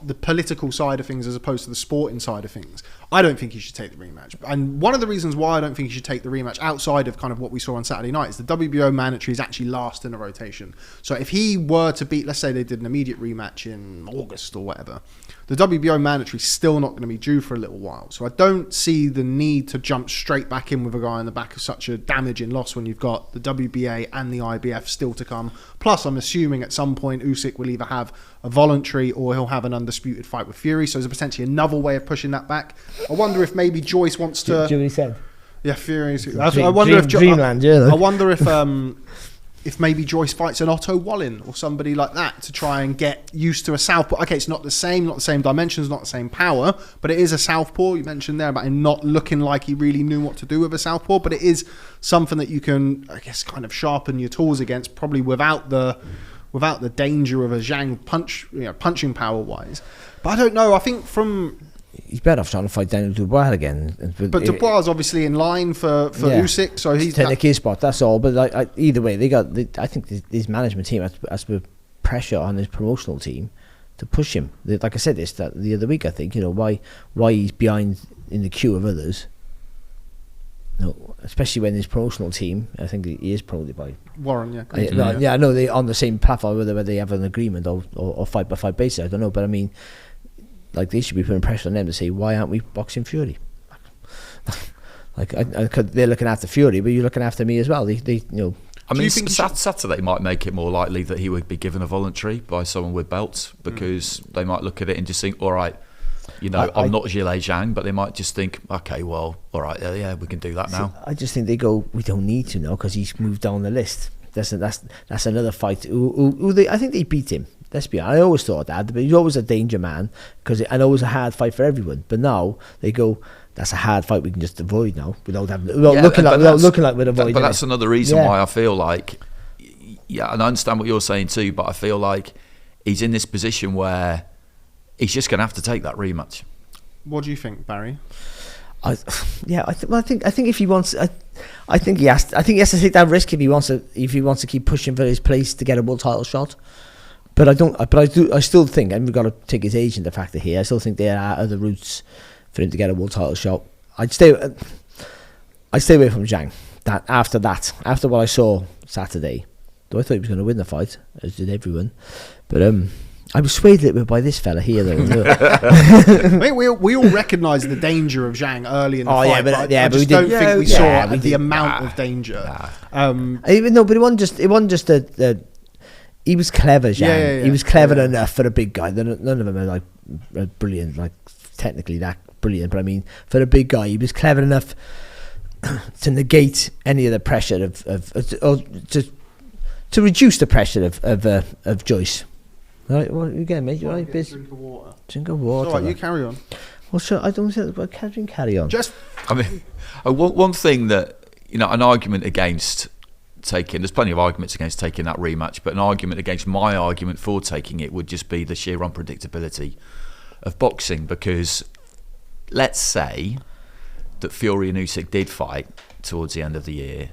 the political side of things as opposed to the sporting side of things. I don't think he should take the rematch, and one of the reasons why I don't think he should take the rematch, outside of kind of what we saw on Saturday night, is the WBO mandatory is actually last in the rotation. So if he were to beat, let's say they did an immediate rematch in August or whatever, the WBO mandatory is still not going to be due for a little while. So I don't see the need to jump straight back in with a guy on the back of such a damaging loss when you've got the WBA and the IBF still to come. Plus, I'm assuming at some point Usyk will either have a voluntary or he'll have an undisputed fight with Fury. So there's potentially another way of pushing that back. I wonder if maybe Joyce wants to... Do you know what he said? Yeah, Fury. Dreamland, yeah. I wonder if maybe Joyce fights an Otto Wallin or somebody like that to try and get used to a southpaw. Okay, it's not the same dimensions, not the same power, but it is a southpaw. You mentioned there about him not looking like he really knew what to do with a southpaw, but it is something that you can, I guess, kind of sharpen your tools against, probably without the danger of a Zhang punch, punching power wise. But I don't know. I think from he's better off trying to fight Daniel Dubois again. But Dubois is obviously in line for Usyk, so he's technically his spot. That's all. But either way, I think his management team has to put pressure on his promotional team to push him. Like I said the other week, I think, why he's behind in the queue of others. No, especially when his promotional team, I think he is promoted by Warren. Yeah, I know they're on the same platform, whether they have an agreement or fight by fight basis. I don't know, but I mean, like, they should be putting pressure on them to say, why aren't we boxing Fury? They're looking after Fury, but you're looking after me as well. They I mean, Saturday might make it more likely that he would be given a voluntary by someone with belts, because they might look at it and just think, all right, I'm not Zhilei Zhang, but they might just think, okay, well, all right, yeah, we can do that now. I just think they go, we don't need to now because he's moved down the list. That's another fight. I think they beat him. Let's be honest. I always thought that, but he's always a danger man, I know it was a hard fight for everyone. But now they go, that's a hard fight we can just avoid now without looking like we're avoiding. But that's another reason why I feel like, and I understand what you're saying too, but I feel like he's in this position where he's just going to have to take that rematch. What do you think, Barry? I think if he wants, I think he has to take that risk if he wants to keep pushing for his place to get a world title shot. But I still think, and we've got to take his age into factor here, I still think there are other routes for him to get a world title shot. I'd stay away from Zhang. After what I saw Saturday, though I thought he was going to win the fight, as did everyone. But I was swayed a little bit by this fella here, though. we all recognise the danger of Zhang early in the fight, but I just we don't think we saw the did. amount of danger. Even though, but it wasn't just he was clever, Zhang. Yeah. He was clever enough for a big guy. None of them are like brilliant, like technically that brilliant. But I mean, for a big guy, he was clever enough to negate any of the pressure or to reduce the pressure of Joyce. All right, what again, mate? You all right, Biz? Drink of water. Drink of water. All right, you carry on. Well, sure. I don't think about carry on. I mean, one thing that an argument against taking. There's plenty of arguments against taking that rematch, but an argument against my argument for taking it would just be the sheer unpredictability of boxing. Because let's say that Fury and Usyk did fight towards the end of the year.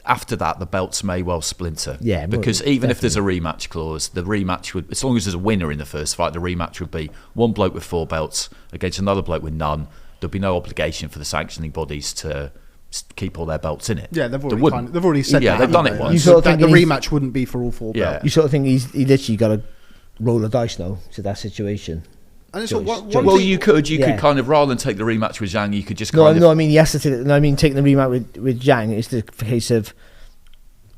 After that, the belts may well splinter. Yeah, because even if there's a rematch clause, the rematch would, as long as there's a winner in the first fight, the rematch would be one bloke with 4 belts against another bloke with none. There'd be no obligation for the sanctioning bodies to keep all their belts in it. Yeah, they've already said that. Yeah, they've done it once. You sort of think the rematch wouldn't be for all 4 belts. You sort of think he literally got to roll the dice now to that situation. And it's you could kind of, rather than take the rematch with Zhang, you could just I mean, he has to take. I mean, taking the rematch with Zhang is the case of,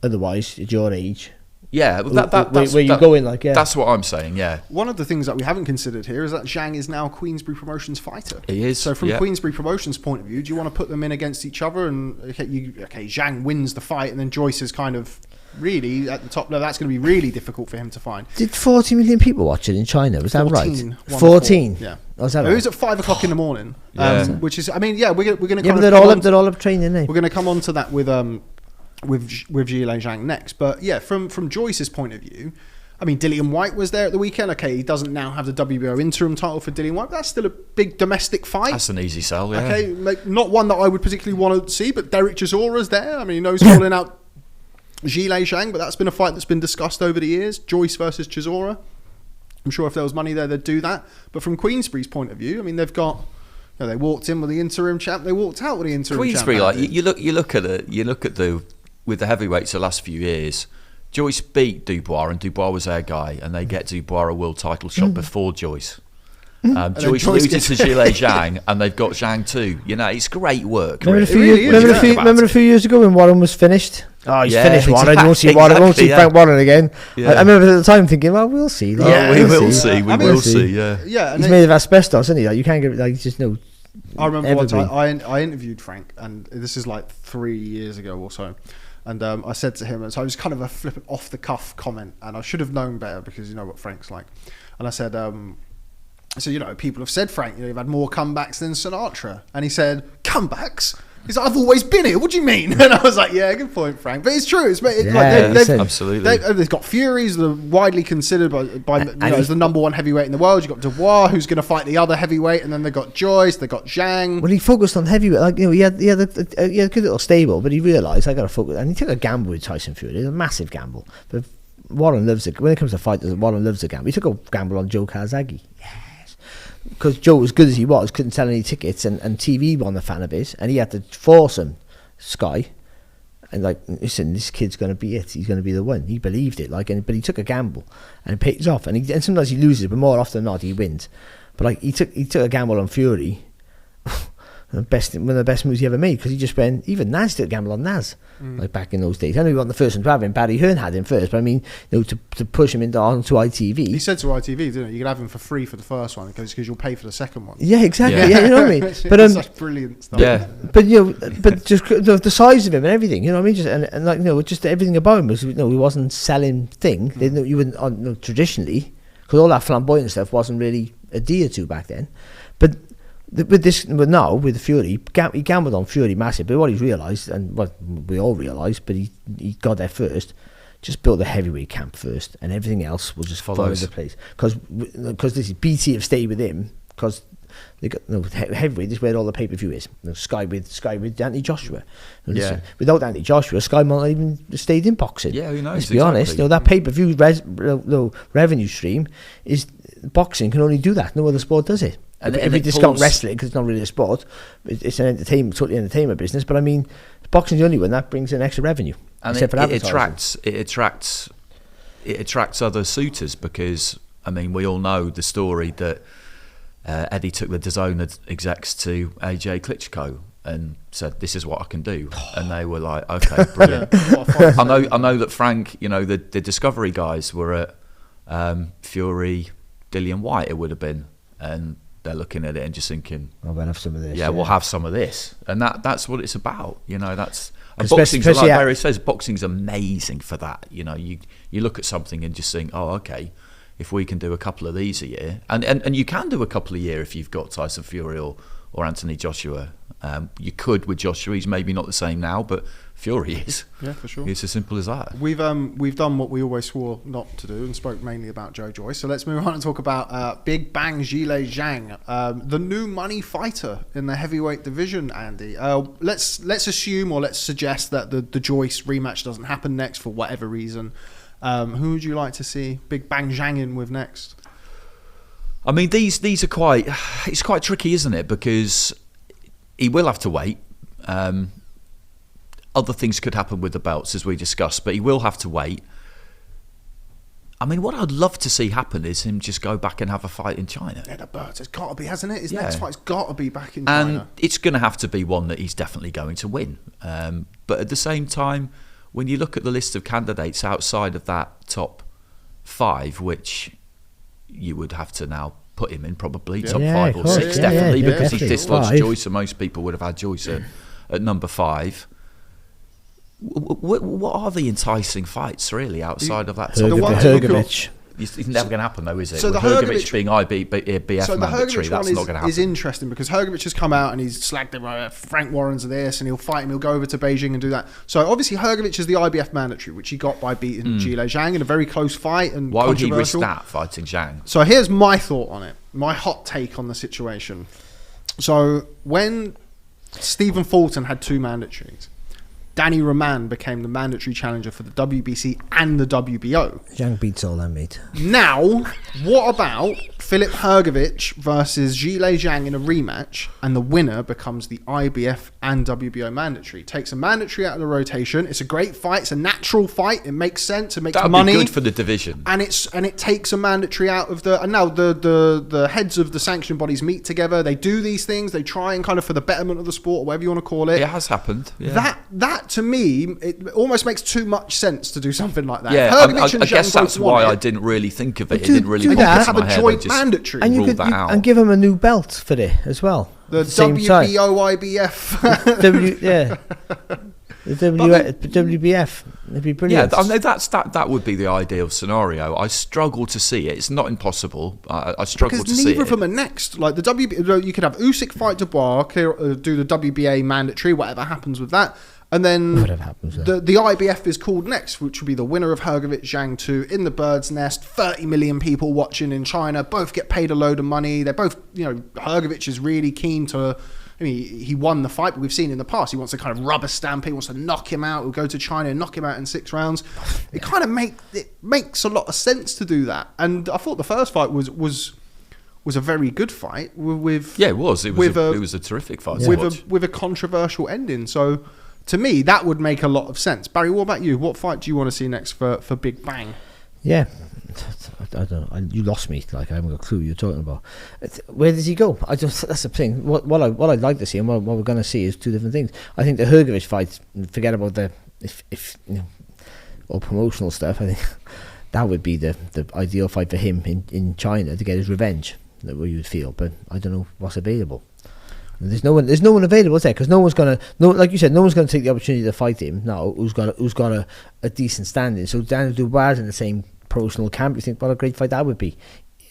otherwise at your age. Yeah, that's where you go in, like, yeah. That's what I'm saying. Yeah. One of the things that we haven't considered here is that Zhang is now Queensberry Promotions fighter. He is. So from Queensberry Promotions' point of view, do you want to put them in against each other? And Zhang wins the fight, and then Joyce is kind of really at the top level. That's going to be really difficult for him to find. Did 40 million people watch it in China? Was that right? 14. Yeah. Oh, is that right? It was at 5:00 in the morning. Which is, I mean, we're going to. Yeah, but they're all up training. Eh? We're going to come on to that with Zhilei Zhang next. But yeah, from Joyce's point of view, I mean, Dillian Whyte was there at the weekend. Okay, he doesn't now have the WBO interim title for Dillian Whyte, but that's still a big domestic fight. That's an easy sell, yeah. Okay, not one that I would particularly want to see, but Derek Chisora's there. I mean, he knows calling out Zhilei Zhang, but that's been a fight that's been discussed over the years. Joyce versus Chisora. I'm sure if there was money there, they'd do that. But from Queensberry's point of view, I mean, they've got. They walked in with the interim champ. They walked out with the interim champ. Queensberry, like you look at the with the heavyweights the last few years. Joyce beat Dubois, and Dubois was their guy, and they get Dubois a world title shot before Joyce. Joyce loses to Zhilei Zhang, and they've got Zhang too. It's great work. Remember a few years ago when Warren was finished? Oh, he's finished Warren. I won't see Warren. I won't see Frank Warren again. Yeah. I remember at the time thinking, well, we'll see. We will see. We will see. Yeah. He's made of asbestos, isn't he? You can't get just no. I remember one time I interviewed Frank, and this is like 3 years ago or so. And I said to him, and so it was kind of a flippant off the cuff comment, and I should have known better because you know what Frank's like. And I said, So, people have said, Frank, you've had more comebacks than Sinatra. And he said, comebacks? He's like, I've always been here. What do you mean? And I was like, yeah, good point, Frank. But it's true. Absolutely. They've got Furies, they're widely considered as the number one heavyweight in the world. You've got Dubois, who's going to fight the other heavyweight. And then they've got Joyce, they've got Zhang. Well, he focused on heavyweight. He had a good little stable, but he realised, I got to focus. And he took a gamble with Tyson Fury. It's a massive gamble. But Warren loves it. When it comes to fighters, Warren loves a gamble. He took a gamble on Joe Calzaghe. Because Joe, as good as he was, couldn't sell any tickets, and TV won the fan base, and he had to force him, Sky, and listen, this kid's going to be it. He's going to be the one. He believed it, but he took a gamble, and it pays off. And sometimes he loses, but more often than not, he wins. But he took a gamble on Fury. One of the best moves he ever made, because he just went. Even Naz took a gamble on Naz, back in those days. I know he wasn't the first one to have him. Barry Hearn had him first, but I mean, to push him onto ITV. He said to ITV, didn't he? You could have him for free for the first one because you'll pay for the second one. Yeah, exactly. Yeah, you know what I mean. But such brilliant stuff. Yeah, but but just the size of him and everything. You know what I mean? Just and just everything about him was. He wasn't selling thing. You wouldn't traditionally, because all that flamboyant stuff wasn't really adhered to back then, but. But now with Fury, he gambled on Fury massive. But what he's realised, and what we all realised, but he got there first. Just built a heavyweight camp first, and everything else will just follow the place. Because this is BT have stayed with him because they got heavyweight. This is where all the pay-per-view is. Sky with Anthony-Joshua. Listen, without Anthony-Joshua, Sky might not even stayed in boxing. Yeah, who knows? Let's be honest. That pay-per-view revenue stream is boxing can only do that. No other sport does it. And if we discount wrestling, because it's not really a sport, it's an totally entertainment business. But I mean, boxing's the only one that brings in extra revenue. And it attracts other suitors, because I mean, we all know the story that Eddie took the DAZN execs to AJ Klitschko and said, "This is what I can do," and they were like, "Okay, brilliant." I know that Frank, the Discovery guys were at Fury, Dillian White, it would have been, and they're looking at it and just thinking, we'll have some of this. Yeah, we'll have some of this, and that's what it's about. That's boxing's like Barry says. Boxing's amazing for that. You look at something and just think, oh, okay, if we can do a couple of these a year, and you can do a couple a year if you've got Tyson Fury or Anthony Joshua. You could with Joshua. He's maybe not the same now, but Fury is. Yeah, for sure. It's as simple as that. We've done what we always swore not to do and spoke mainly about Joe Joyce. So let's move on and talk about Big Bang Zhilei Zhang, the new money fighter in the heavyweight division. Andy, let's assume or let's suggest that the Joyce rematch doesn't happen next for whatever reason. Who would you like to see Big Bang Zhang in with next? I mean, these are quite. It's quite tricky, isn't it? Because he will have to wait. Other things could happen with the belts, as we discussed, but he will have to wait. I mean, what I'd love to see happen is him just go back and have a fight in China. Yeah, the Burt has got to be, hasn't it? His next fight's got to be back in China. And it's going to have to be one that he's definitely going to win. But at the same time, when you look at the list of candidates outside of that top 5, which you would have to now put him in probably top 5 or 6 definitely, because he dislodged Joyce, and most people would have had Joyce at number 5. What are the enticing fights really outside of that top? Hergovich. It's never going to happen though, is it? So with Hergovich being IBF mandatory, that's not going to happen. Is interesting because Hergovich has come out and he's slagged him. Frank Warren's this, and he'll fight him. He'll go over to Beijing and do that. So obviously Hergovich is the IBF mandatory, which he got by beating Zhilei Zhang in a very close fight. And why would he risk that fighting Zhang? So here's my thought on it. My hot take on the situation. So when Stephen Fulton had 2 mandatories, Danny Roman became the mandatory challenger for the WBC and the WBO. Zhang beats all them, mate. Now, what about Filip Hrgović versus Zhilei Zhang in a rematch, and the winner becomes the IBF and WBO mandatory? Takes a mandatory out of the rotation. It's a great fight. It's a natural fight. It makes sense. It makes money. That would be good for the division. And it takes a mandatory out of the. And now the heads of the sanction bodies meet together. They do these things. They try and kind of for the betterment of the sport, or whatever you want to call it. It has happened. Yeah. That to me, it almost makes too much sense to do something like that. Yeah, I guess that's why I didn't really think of it. It didn't really have a joint mandatory, and you could and give him a new belt for it as well. The WBO IBF. The WBF. It'd be brilliant. Yeah, I know that would be the ideal scenario. I struggle to see it. It's not impossible. I struggle to see it. Because neither of them are next. Like the WBA, you could have Usyk fight Dubois, do the WBA mandatory, whatever happens with that. And then the IBF is called next, which would be the winner of Hrgovic-Zhang 2 in the Bird's Nest. 30 million people watching in China. Both get paid a load of money. They're both, Hrgovic is really keen to... I mean, he won the fight, but we've seen in the past, he wants to kind of rubber stamp it, he wants to knock him out, he'll go to China and knock him out in 6 rounds. It kind of makes a lot of sense to do that. And I thought the first fight was a very good fight. It was. It was a terrific fight. With a controversial ending. So... to me, that would make a lot of sense. Barry, what about you? What fight do you want to see next for Big Bang? Yeah, I don't know. You lost me. Like I haven't got a clue what you're talking about. Where does he go? That's the thing. What I'd like to see and what we're going to see is two different things. I think the Hrgovic fight. Forget about the all promotional stuff. I think that would be the ideal fight for him in China to get his revenge. That way you would feel, but I don't know what's available. There's no one available, is there? Because like you said, no one's going to take the opportunity to fight him now. Who's got a decent standing? So Daniel Dubois in the same promotional camp. You think what a great fight that would be,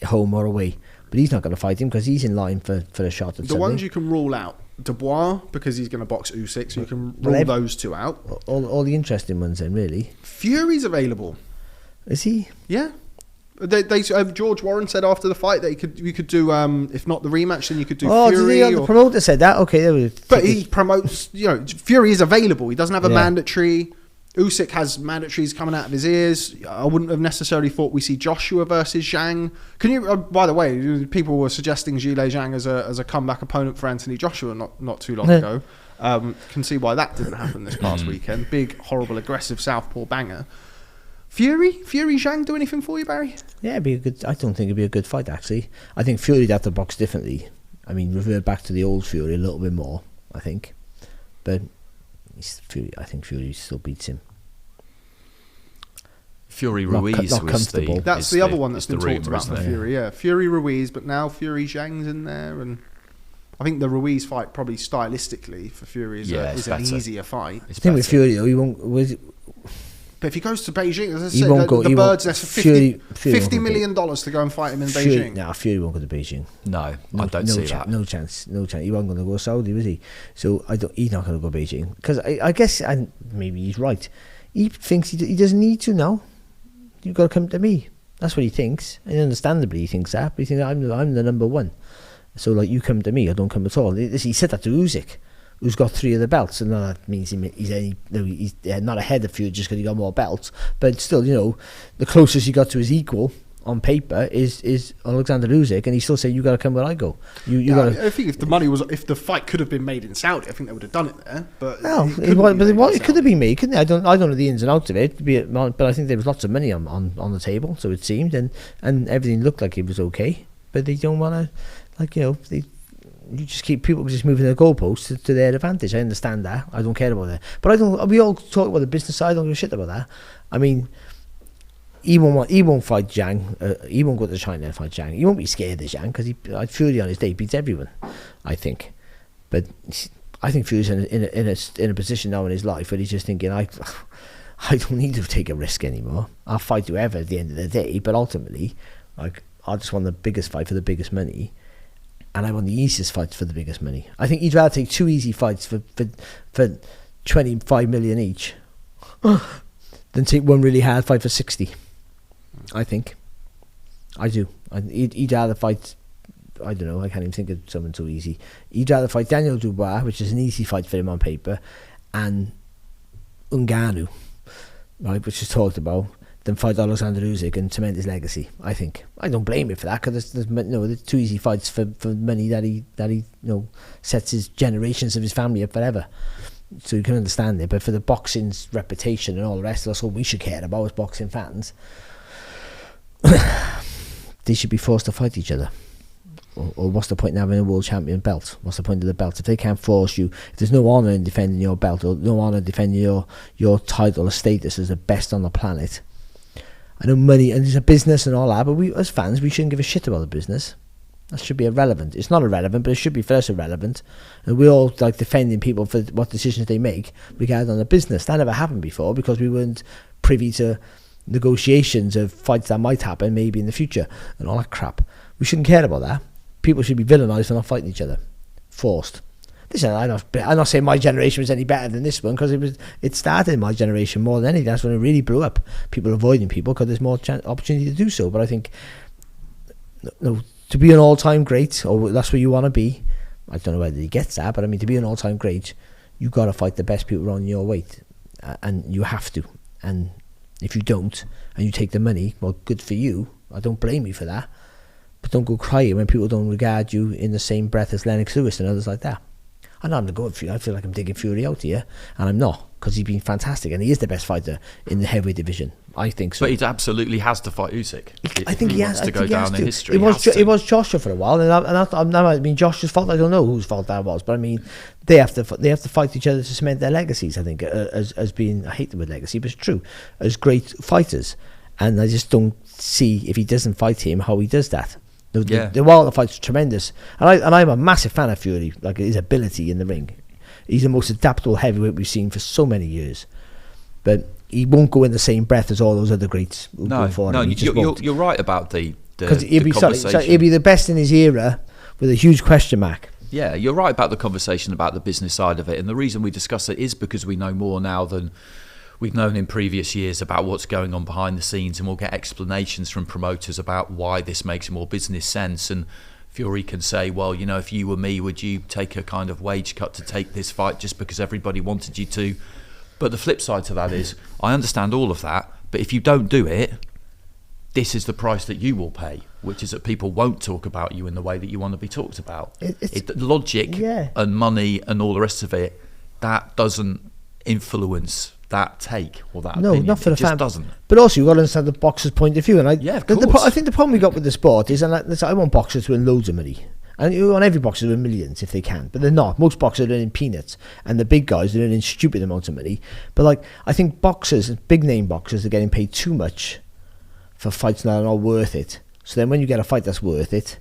home or away. But he's not going to fight him because he's in line for a shot. At the ones you can rule out, Dubois because he's going to box Usyk, so you can rule those two out. All the interesting ones then, really. Fury's available. Is he? Yeah. George Warren said after the fight that you could do if not the rematch, then you could do Fury. The promoter said that. Okay, but he promotes. Fury is available. He doesn't have a mandatory. Usyk has mandatories coming out of his ears. I wouldn't have necessarily thought we see Joshua versus Zhang. Can you? By the way, people were suggesting Zhilei Zhang as a comeback opponent for Anthony Joshua not too long ago. Can see why that didn't happen this past weekend. Big, horrible, aggressive southpaw banger. Fury Zhang do anything for you, Barry? Yeah, it'd be a good. I don't think it'd be a good fight actually. I think Fury'd have to box differently. I mean, revert back to the old Fury a little bit more. I think, but I think Fury still beats him. Fury Ruiz not was comfortable. That's the other one that's been talked about for Fury. Yeah, Fury Ruiz, but now Fury Zhang's in there, and I think the Ruiz fight probably stylistically for Fury is an eeasier fight. I think with Fury though, he won't. But if he goes to Beijing, as I said, the Bird's Nest for $50 million to go and fight him in Beijing. No, Fury won't go to Beijing. No, I don't see that. No chance. He wasn't going to go Saudi, was he? So he's not going to go Beijing. Because I guess, and maybe he's right, he thinks he doesn't need to now. You've got to come to me. That's what he thinks. And understandably he thinks that. But he thinks, I'm the number one. So like, you come to me, I don't come at all. He said that to Usyk, who's got 3 of the belts, and that means he's not ahead of Fury just because he got more belts, but still, the closest he got to his equal on paper is Alexander Usyk, and he still said, you got to come where I go. I think if the fight could have been made in Saudi, I think they would have done it there. But it could have been made, couldn't it? I don't know the ins and outs of it, but I think there was lots of money on the table, so it seemed, and everything looked like it was okay, but they don't want to, you just keep people just moving the goalposts to their advantage. I understand that. I don't care about that. But we all talk about the business side. I don't give a shit about that. I mean, he won't fight Zhang. He won't go to China and fight Zhang. He won't be scared of Zhang because Fury on his day beats everyone, I think. But I think Fury's in a position now in his life where he's just thinking, I don't need to take a risk anymore. I'll fight whoever at the end of the day. But ultimately, I just want the biggest fight for the biggest money. And I want the easiest fights for the biggest money. I think he'd rather take 2 easy fights for 25 million each than take one really hard fight for 60. I think. I do. He'd rather fight, I don't know, I can't even think of someone too easy. He'd rather fight Daniel Dubois, which is an easy fight for him on paper, and Ngannou, right, which is talked about, than fight Alexander Usyk and cement his legacy. I think. I don't blame him for that because there's 2 easy fights for money that he sets his generations of his family up forever. So you can understand it. But for the boxing's reputation and all the rest, that's all we should care about as boxing fans. They should be forced to fight each other. Or what's the point in having a world champion belt? What's the point of the belt? If they can't force you, if there's no honour in defending your belt or no honour in defending your title or status as the best on the planet. I know money and it's a business and all that, but we as fans, we shouldn't give a shit about the business. That should be irrelevant. It's not irrelevant, but it should be first irrelevant. And we're all like defending people for what decisions they make regarding on the business. That never happened before because we weren't privy to negotiations of fights that might happen maybe in the future and all that crap. We shouldn't care about that. People should be villainised for not fighting each other. Forced. Listen, I'm not saying my generation was any better than this one because it started in my generation more than anything. That's when it really blew up. People avoiding people because there's more opportunity to do so. But I think to be an all-time great, or that's where you want to be, I don't know whether he gets that, but I mean, to be an all-time great, you've got to fight the best people on your weight. And you have to. And if you don't, and you take the money, well, good for you. I don't blame you for that. But don't go crying when people don't regard you in the same breath as Lennox Lewis and others like that. I'm not going to go. I feel like I'm digging Fury out here, and I'm not, because he's been fantastic, and he is the best fighter in the heavyweight division. I think so. But he absolutely has to fight Usyk. I think he has to go down in history. It was Joshua for a while, and I mean Joshua's fault. I don't know whose fault that was, but I mean they have to fight each other to cement their legacies. I think as being, I hate the word legacy, but it's true, as great fighters, and I just don't see if he doesn't fight him how he does that. The Wilder fight's tremendous, and I'm a massive fan of Fury, like his ability in the ring. He's the most adaptable heavyweight we've seen for so many years, but he won't go in the same breath as all those other greats. You're right about the conversation. He'll be the best in his era with a huge question mark. Yeah, you're right about the conversation about the business side of it, and the reason we discuss it is because we know more now than we've known in previous years about what's going on behind the scenes, and we'll get explanations from promoters about why this makes more business sense. And Fury can say, well, you know, if you were me, would you take a kind of wage cut to take this fight just because everybody wanted you to? But the flip side to that is, I understand all of that, but if you don't do it, this is the price that you will pay, which is that people won't talk about you in the way that you want to be talked about. Logic and money and all the rest of it, that doesn't influence that take or that opinion. Not for the fan. Doesn't. But also you've got to understand the boxer's point of view. And of course. I think the problem we got with the sport is, and I want boxers to win loads of money. And you want every boxer to win millions if they can, but they're not. Most boxers are earning peanuts, and the big guys are earning stupid amounts of money. But like, I think boxers, big name boxers, are getting paid too much for fights that are not worth it. So then when you get a fight that's worth it,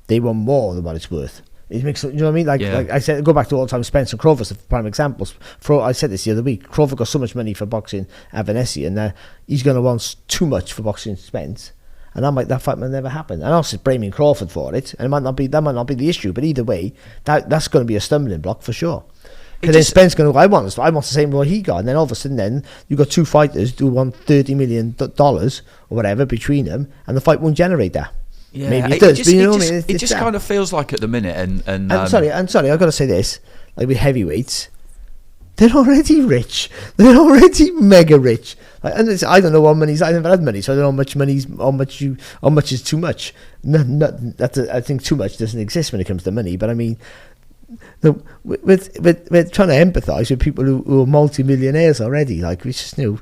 they want more than what it's worth. It makes, you know what I mean? Like I said, go back to all-time Spence and Crawford for prime examples. I said this the other week. Crawford got so much money for boxing at Venezia, and he's going to want too much for boxing Spence, and that fight might never happen. And I'm not blaming Crawford for it, and that might not be the issue. But either way, that's going to be a stumbling block for sure. Because then Spence going to go, I want the same what he got, and then all of a sudden, then you've got two fighters who want $30 million or whatever between them, and the fight won't generate that. Yeah, maybe it does. It just kind of feels like at the minute, and I'm sorry, I've got to say this, like with heavyweights, they're already rich. They're already mega rich. Like, and I don't know what money's. I never had money, so I don't know how much is too much. I think too much doesn't exist when it comes to money. But I mean, we're trying to empathise with people who are multi-millionaires already. Like, we just knew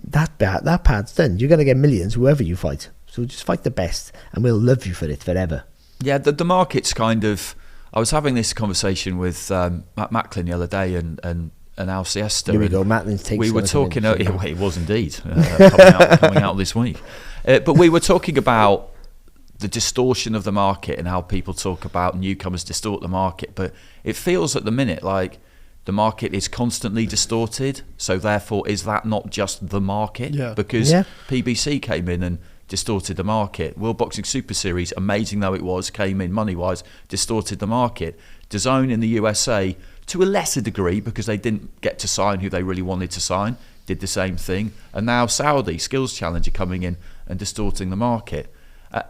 that part's done. You're going to get millions whoever you fight. So just fight the best, and we'll love you for it forever. Yeah, the market's kind of. I was having this conversation with Matt Macklin the other day, and Al Siesta. Here we go, Macklin's takes. We were talking. It was indeed coming out this week, but we were talking about the distortion of the market and how people talk about newcomers distort the market. But it feels at the minute like the market is constantly distorted. So therefore, is that not just the market? Yeah. Because PBC came in and distorted the market. World Boxing Super Series, amazing though it was, came in money-wise, distorted the market. DAZN in the USA, to a lesser degree, because they didn't get to sign who they really wanted to sign, did the same thing. And now Saudi, Skills Challenge, are coming in and distorting the market.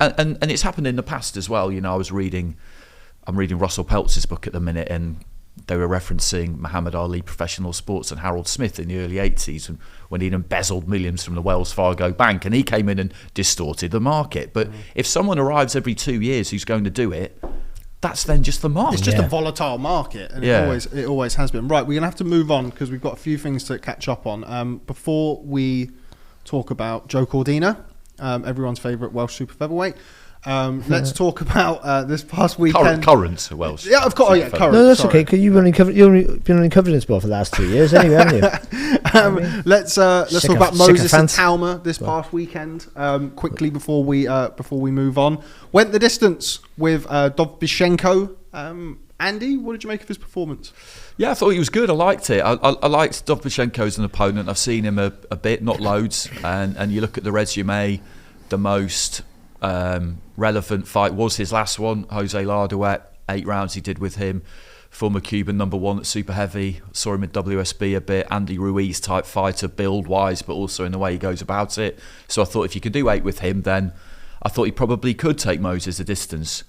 And it's happened in the past as well. You know, I'm reading Russell Peltz's book at the minute, and they were referencing Muhammad Ali Professional Sports and Harold Smith in the early 80s when he'd embezzled millions from the Wells Fargo Bank, and he came in and distorted the market. But if someone arrives every 2 years who's going to do it, that's then just the market. It's just a volatile market, and it always has been. Right, we're going to have to move on because we've got a few things to catch up on. Before we talk about Joe Cordina, everyone's favourite Welsh super featherweight, Let's talk about this past weekend. Current Welsh. Yeah, of course. Oh, yeah, current. No, that's sorry. okay. Because you've been only covering this sport for the last 2 years, anyway, haven't you? Let's talk about Moses sycophant. Itauma this past weekend. Quickly before we move on, went the distance with Dovbychenko. Andy, what did you make of his performance? Yeah, I thought he was good. I liked it. I liked Dovbychenko as an opponent. I've seen him a bit, not loads. And you look at the resume, the most relevant fight was his last one, Jose Larduet. 8 rounds he did with him. Former Cuban #1 at super heavy. Saw him in WSB a bit. Andy Ruiz type fighter, build wise, but also in the way he goes about it. So I thought if you could do 8 with him, then I thought he probably could take Moses a distance.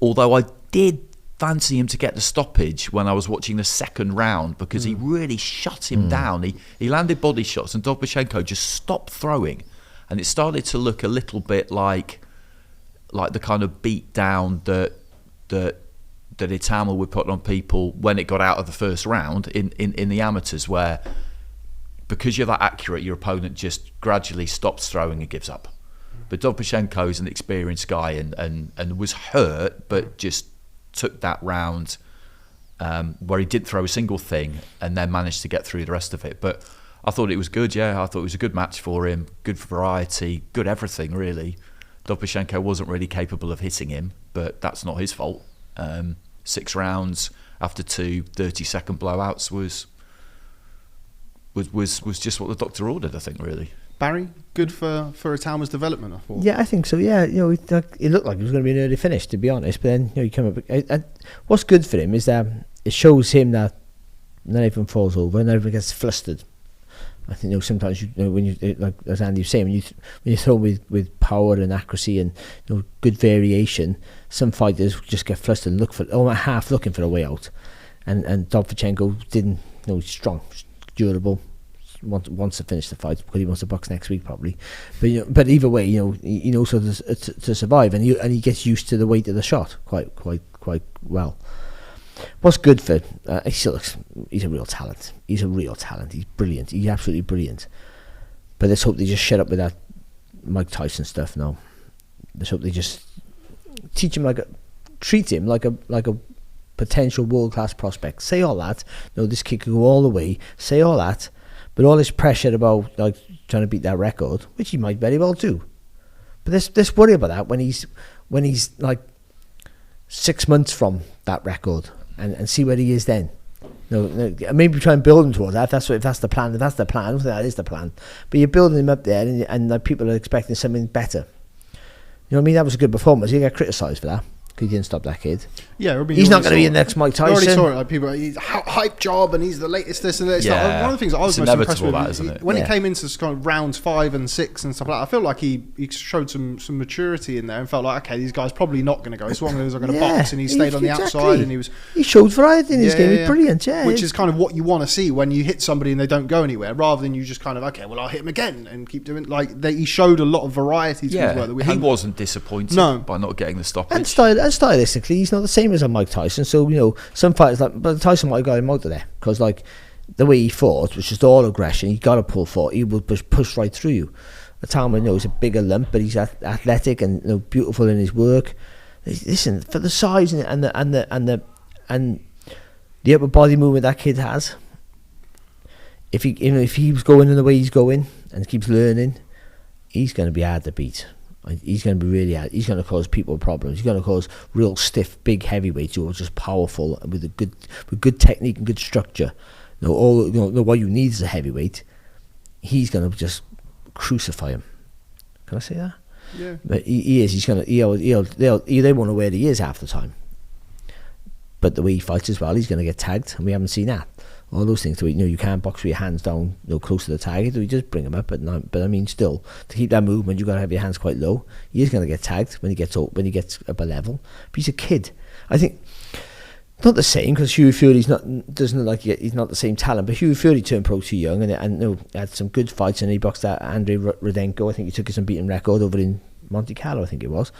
Although I did fancy him to get the stoppage when I was watching the second round, because he really shut him down. He landed body shots and Dovbychenko just stopped throwing, and it started to look a little bit like the kind of beat down that Itauma would put on people when it got out of the first round in the amateurs, where because you're that accurate, your opponent just gradually stops throwing and gives up. But Dovbychenko's an experienced guy and was hurt, but just took that round where he didn't throw a single thing and then managed to get through the rest of it. But I thought it was good, yeah. I thought it was a good match for him, good variety, good everything, really. Dovbychenko wasn't really capable of hitting him, but that's not his fault. 6 rounds after 2 30-second blowouts was just what the doctor ordered, I think, really. Barry, good for Itauma's development, I thought. Yeah, I think so. Yeah, it looked like it was going to be an early finish, to be honest. But then you come up. What's good for him is that it shows him that not everyone falls over, and everyone gets flustered. I think sometimes when you like as Andy was saying, when you throw with power and accuracy and good variation, some fighters just get flustered and look for half looking for a way out. And Dovbychenko didn't. He's strong, durable. Wants to finish the fight because he wants to box next week probably, but either way, he knows how to survive, and he gets used to the weight of the shot quite well. What's good for he's a real talent. He's brilliant. He's absolutely brilliant. But let's hope they just shut up with that Mike Tyson stuff now. Let's hope they just treat him like a potential world class prospect. Say all that. This kid could go all the way. Say all that. But all this pressure about trying to beat that record, which he might very well do. But let's worry about that when he's 6 months from that record and see where he is then. Maybe try and build him towards that. If that's the plan. If that's the plan, that is the plan. But you're building him up there, and people are expecting something better. That was a good performance. He got criticised for that. He didn't stop that kid. Yeah, he's not going to be the next Mike Tyson. I already saw it. People, he's hype job, and he's the latest this and that. Yeah, one of the things I was most impressed with when he came into kind of rounds 5 and 6 and stuff like that. I feel like he showed some maturity in there and felt like, okay, these guys probably not going to go. So one of those are going to box, and he stayed on the outside, and he showed variety in his game. He's brilliant, which is kind of what you want to see when you hit somebody and they don't go anywhere, rather than you just kind of, okay, well, I'll hit him again and keep doing he showed a lot of variety to his work that we he wasn't disappointed by not getting the stoppage. And stylistically, he's not the same as a Mike Tyson. So some fighters but Tyson might have got him out of there because the way he fought was just all aggression. He got to pull forward. He would push right through you. Itauma, he's a bigger lump, but he's athletic and beautiful in his work. Listen, for the size and the upper body movement that kid has, if he was going in the way he's going and keeps learning, he's going to be hard to beat. He's going to be really hard. He's going to cause people problems. He's going to cause real stiff, big heavyweights who are just powerful with good technique and good structure. What you need is a heavyweight. He's going to just crucify him. Can I say that? Yeah. But he is. He's going to. They won't know where he is half the time. But the way he fights as well, he's going to get tagged, and we haven't seen that. All those things. You can't box with your hands down, close to the target. We just bring him up, but I mean, still to keep that movement, you got to have your hands quite low. He is going to get tagged when he gets up a level. But he's a kid. I think not the same because Hughie Fury's doesn't look like he's not the same talent. But Hughie Fury turned pro too young and had some good fights, and he boxed that Andrei Rudenko. I think he took his unbeaten record over in Monte Carlo, I think it was.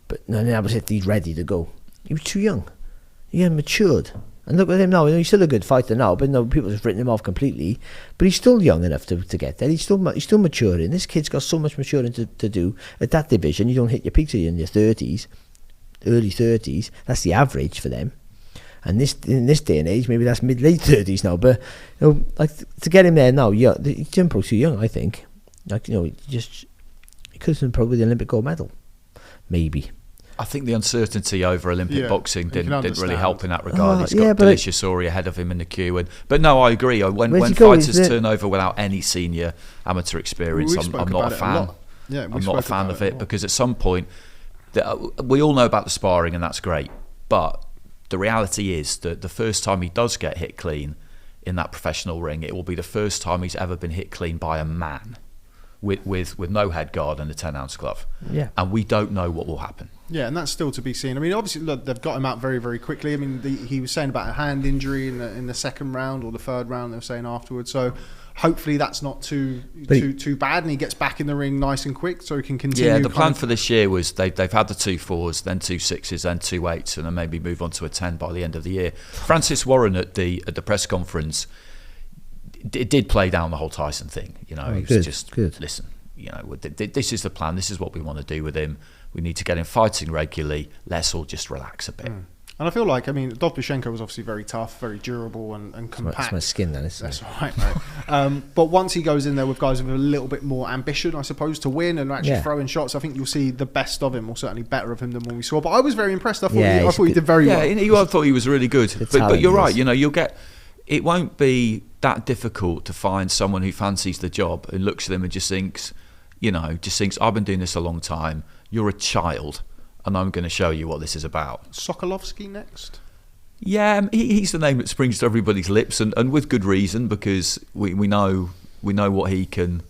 But that was it. He's ready to go. He was too young. He hadn't matured. And look at him now. He's still a good fighter now, but no, people have written him off completely. But he's still young enough to get there. He's still maturing. This kid's got so much maturing to do at that division. You don't hit your peak till you're in your 30s, early 30s. That's the average for them. And in this day and age, maybe that's mid-late 30s now. But like to get him there now, yeah, Jim Pro's too young, I think. Like he could have been probably the Olympic gold medal, maybe. I think the uncertainty over Olympic boxing didn't really help in that regard. He's yeah, got Delicious Ori ahead of him in the queue. But no, I agree. When fighters turn over without any senior amateur experience, I'm not a fan. I'm not a fan of it because at some point, we all know about the sparring and that's great. But the reality is that the first time he does get hit clean in that professional ring, it will be the first time he's ever been hit clean by a man with no head guard and a 10-ounce glove. Yeah. And we don't know what will happen. Yeah, and that's still to be seen. I mean, obviously, look, they've got him out very, very quickly. I mean, he was saying about a hand injury in the second round or the third round, they were saying afterwards. So hopefully that's not too bad, and he gets back in the ring nice and quick so he can continue. Yeah, the plan for this year was they've had the 2 4s, then 2 6s, then 2 8s, and then maybe move on to a 10 by the end of the year. Francis Warren at the press conference, it did play down the whole Tyson thing. He was just listen. This is the plan. This is what we want to do with him. We need to get him fighting regularly. Let's all just relax a bit. And I feel like, Dovbychenko was obviously very tough, very durable and compact. That's my skin then, isn't it? That's right, mate. But once he goes in there with guys with a little bit more ambition, I suppose, to win and actually throw in shots, I think you'll see the best of him, or certainly better of him than what we saw. But I was very impressed. I thought he did very well. I thought he was really good. But you're right. You'll get... It won't be that difficult to find someone who fancies the job and looks at them and just thinks, I've been doing this a long time. You're a child, and I'm going to show you what this is about. Sokolovsky next? Yeah, he's the name that springs to everybody's lips, and with good reason, because we know what he can,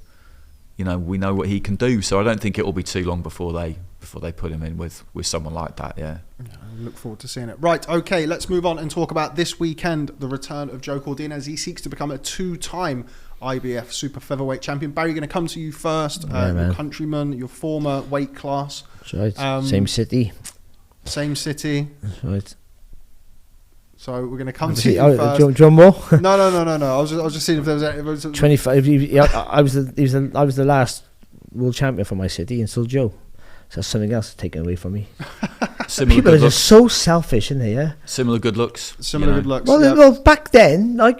we know what he can do. So I don't think it will be too long before they put him in with someone like that. Yeah. I look forward to seeing it. Right, okay, let's move on and talk about this weekend, the return of Joe Cordina as he seeks to become a 2-time IBF super featherweight champion. Barry, going to come to you first. Your countryman, your former weight class. That's right. Same city. That's right. So we're going to come to you first. Do you want more? No. I was just seeing if there was 25. I was the last world champion for my city, and still Joe. So that's something else taken away from me. People are just so selfish, aren't they? Yeah. Similar good looks. Good looks. Well, back then, I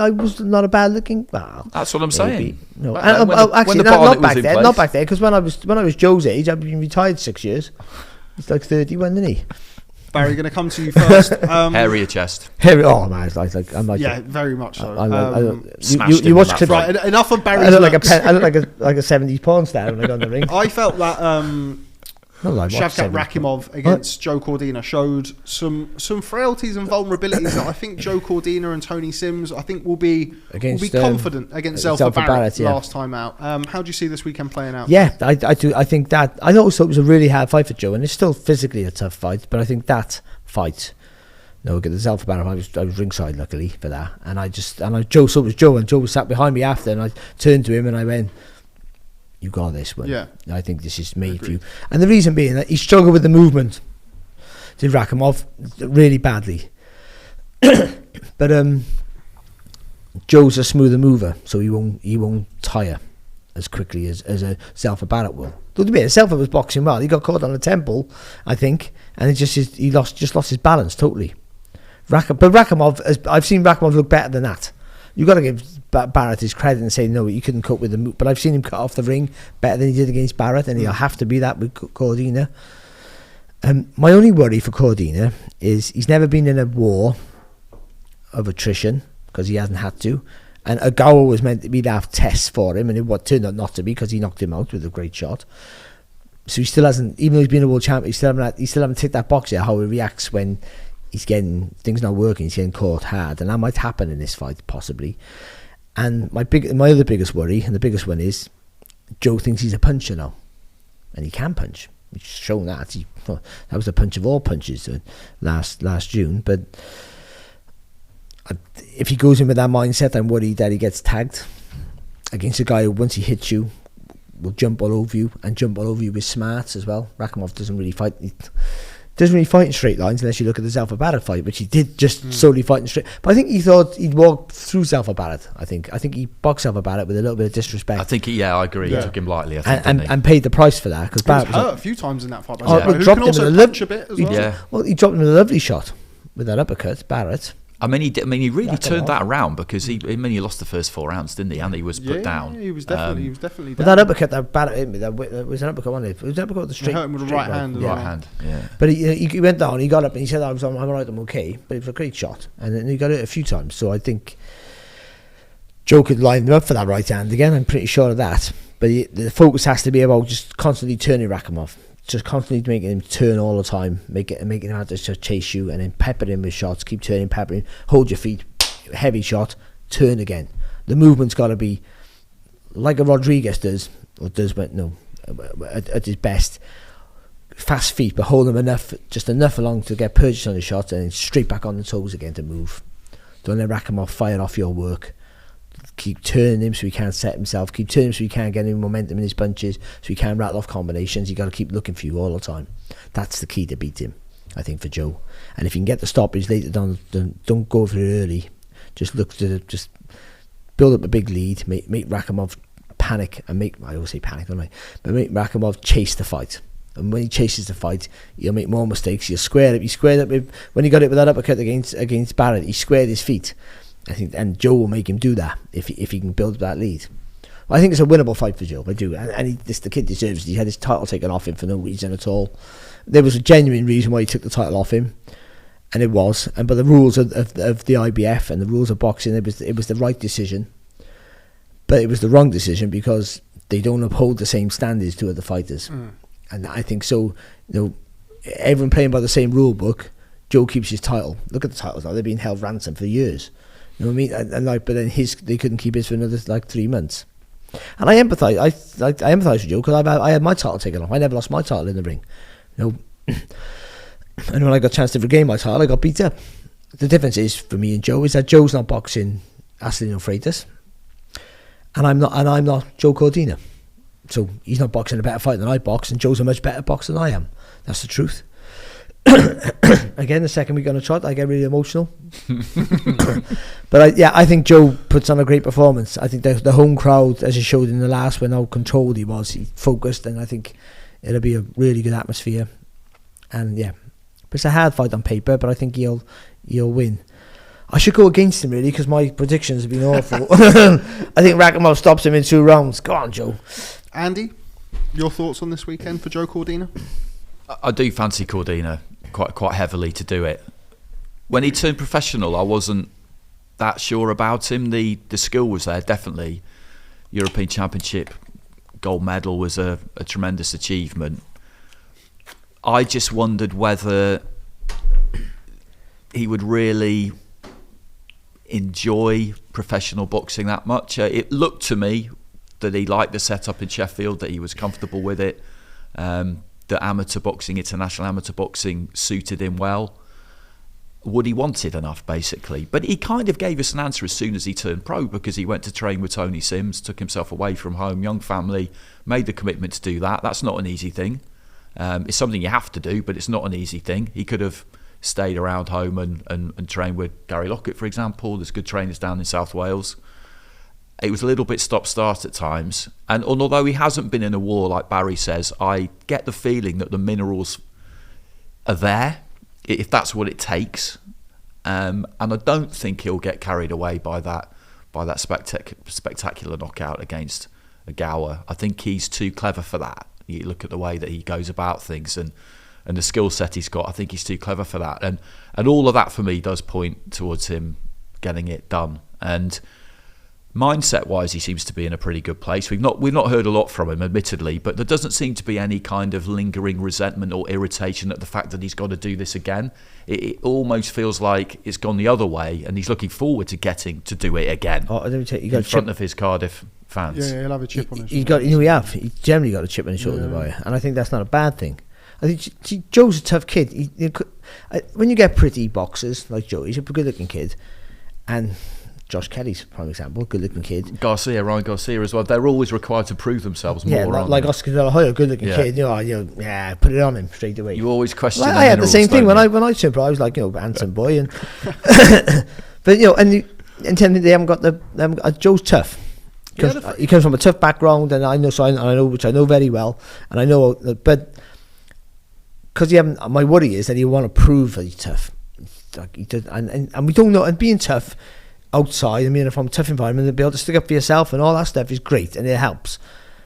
was not a bad looking. Well, that's what I'm saying. No, actually, not back then. Not back then, because when I was Joe's age, I'd been retired 6 years. He's like 31, isn't he? Barry, going to come to you first. Hairier chest. Oh man, I'm like very much so. You watch clips. Right, enough of Barry's. I look like a 70s porn star when I go in the ring. I felt that Shavkat Rakhimov against Joe Cordina showed some frailties and vulnerabilities that I think Joe Cordina and Tony Sims will be confident against Zelfa Barrett last time out. How do you see this weekend playing out? Yeah, I do. I think that I also it was a really hard fight for Joe, and it's still physically a tough fight. But I think that fight, the Zelfa Barrett, I was ringside luckily for that, and Joe was Joe, and Joe was sat behind me after, and I turned to him and I went, "You got this one. Yeah, I think this is made for you." And the reason being that he struggled with the movement, did Rakhimov really badly. But Joe's a smoother mover, so he won't tire as quickly as a Zelfa Barrett will. Zelfa was boxing well. He got caught on the temple, I think, and he lost his balance totally. But Rakhimov, I've seen Rakhimov look better than that. You've got to give Barrett his credit and say, no, you couldn't cope with the move. But I've seen him cut off the ring better than he did against Barrett, and he'll have to be that with Cordina. My only worry for Cordina is he's never been in a war of attrition because he hasn't had to. And Ogawa was meant to be that test for him, and it turned out not to be because he knocked him out with a great shot. So he still hasn't, even though he's been a world champion, he still haven't ticked that box yet, how he reacts when he's getting things not working, he's getting caught hard, and that might happen in this fight possibly. And my other biggest worry, and the biggest one, is Joe thinks he's a puncher now, and he can punch. He's shown that. That was a punch of all punches last June. But if he goes in with that mindset, I'm worried that he gets tagged against a guy who, once he hits you, will jump all over you, and jump all over you with smarts as well. Rakhimov doesn't really fight doesn't really fight in straight lines unless you look at the Zalfa Barrett fight, which he did just solely fight in straight. But I think he thought he'd walk through Zalfa Barrett. I think he boxed Zalfa Barrett with a little bit of disrespect. I think I agree. Yeah. He took him lightly. I think, and paid the price for that because He was Barrett hurt a few times in that fight. Who Dropped him in a punch a bit as well. Yeah. Well, he dropped him a lovely shot with that uppercut, Barrett. I mean, he really That's turned a lot. that around because he lost the first 4 rounds, didn't he? And he was put down. Yeah, he was definitely But down. that uppercut that Barrett hit me, that was an uppercut, wasn't it? It was an uppercut with the He straight. hurt him with the straight right hand as Right well. hand, yeah. But he went down, he got up and he said, I'm all right, I'm okay. But it was a great shot. And then he got it a few times. So I think Joe could line him up for that right hand again. I'm pretty sure of that. But the focus has to be about just constantly turning Rakhimov. Just constantly making him turn all the time, making him have to chase you, and then pepper him with shots. Keep turning, pepper him. Hold your feet, heavy shot, turn again. The movement's got to be like a Rodriguez does, at his best. Fast feet, but hold him just enough along to get purchase on the shot, and then straight back on the toes again to move. Don't let Rakhimov fire off your work. Keep turning him so he can't set himself. Keep turning him so he can't get any momentum in his punches, so he can't rattle off combinations. You got to keep looking for you all the time. That's the key to beat him, I think, for Joe. And if you can get the stoppage later on, don't go for it early. Just just build up a big lead, make Rakhimov panic, and I always say panic, don't I? But make Rakhimov chase the fight. And when he chases the fight, he'll make more mistakes. He'll square it. He squared up when he got it with that uppercut against Barrett. He squared his feet. I think, and Joe will make him do that if he can build that lead. I think it's a winnable fight for Joe. I do, and the kid deserves it. He had his title taken off him for no reason at all. There was a genuine reason why he took the title off him, and it was. But the rules of the IBF and the rules of boxing, it was the right decision, but it was the wrong decision because they don't uphold the same standards to other fighters. And I think so. Everyone playing by the same rule book. Joe keeps his title. Look at the titles now; they've been held ransom for years. You know what I mean? But then they couldn't keep his for another 3 months. And I empathise. I empathise with Joe because I had my title taken off. I never lost my title in the ring. And when I got a chance to regain my title, I got beat up. The difference is for me and Joe is that Joe's not boxing Aslin Freitas, and I'm not Joe Cordina. So he's not boxing a better fight than I box, and Joe's a much better boxer than I am. That's the truth. Again, the second week on a trot, I get really emotional. But I think Joe puts on a great performance. I think the home crowd, as he showed in the last one, how controlled he was. He focused, and I think it'll be a really good atmosphere. And but it's a hard fight on paper, but I think he'll win. I should go against him really because my predictions have been awful. I think Rakhimov stops him in 2 rounds. Go on, Joe. Andy, your thoughts on this weekend for Joe Cordina? I do fancy Cordina quite heavily to do it. When he turned professional, I wasn't that sure about him. The skill was there, definitely. European Championship gold medal was a tremendous achievement. I just wondered whether he would really enjoy professional boxing that much. It looked to me that he liked the setup in Sheffield, that he was comfortable with it. The amateur boxing, international amateur boxing suited him well. Would he wanted enough, basically? But he kind of gave us an answer as soon as he turned pro, because he went to train with Tony Sims, took himself away from home, young family, made the commitment to do that. That's not an easy thing. It's something you have to do, but it's not an easy thing. He could have stayed around home and trained with Gary Lockett, for example. There's good trainers down in South Wales. It was a little bit stop-start at times. And although he hasn't been in a war, like Barry says, I get the feeling that the minerals are there, if that's what it takes. And I don't think he'll get carried away by that spectacular knockout against Gower. I think he's too clever for that. You look at the way that he goes about things and the skill set he's got. I think he's too clever for that. And all of that for me does point towards him getting it done. And mindset-wise, he seems to be in a pretty good place. We've not heard a lot from him, admittedly, but there doesn't seem to be any kind of lingering resentment or irritation at the fact that he's got to do this again. It almost feels like it's gone the other way, and he's looking forward to getting to do it again in front of his Cardiff fans. Yeah, he'll have a chip on his He shoulder. He generally got a chip on his shoulder by it, and I think that's not a bad thing. I think Joe's a tough kid. When you get pretty boxers like Joe, he's a good-looking kid, and Josh Kelly's a prime example, good-looking kid. Ryan Garcia as well. They're always required to prove themselves more. Yeah, like Oscar De La Hoya, good-looking kid. Put it on him straight away. You always question. I had the same thing when I turned pro. I was like, handsome boy, and but they haven't got Joe's tough. Because he comes from a tough background, and I know which I know very well, and I know, but because my worry is that he want to prove that he's tough, like he does, and we don't know. And being tough outside, from a tough environment, to be able to stick up for yourself and all that stuff is great, and it helps,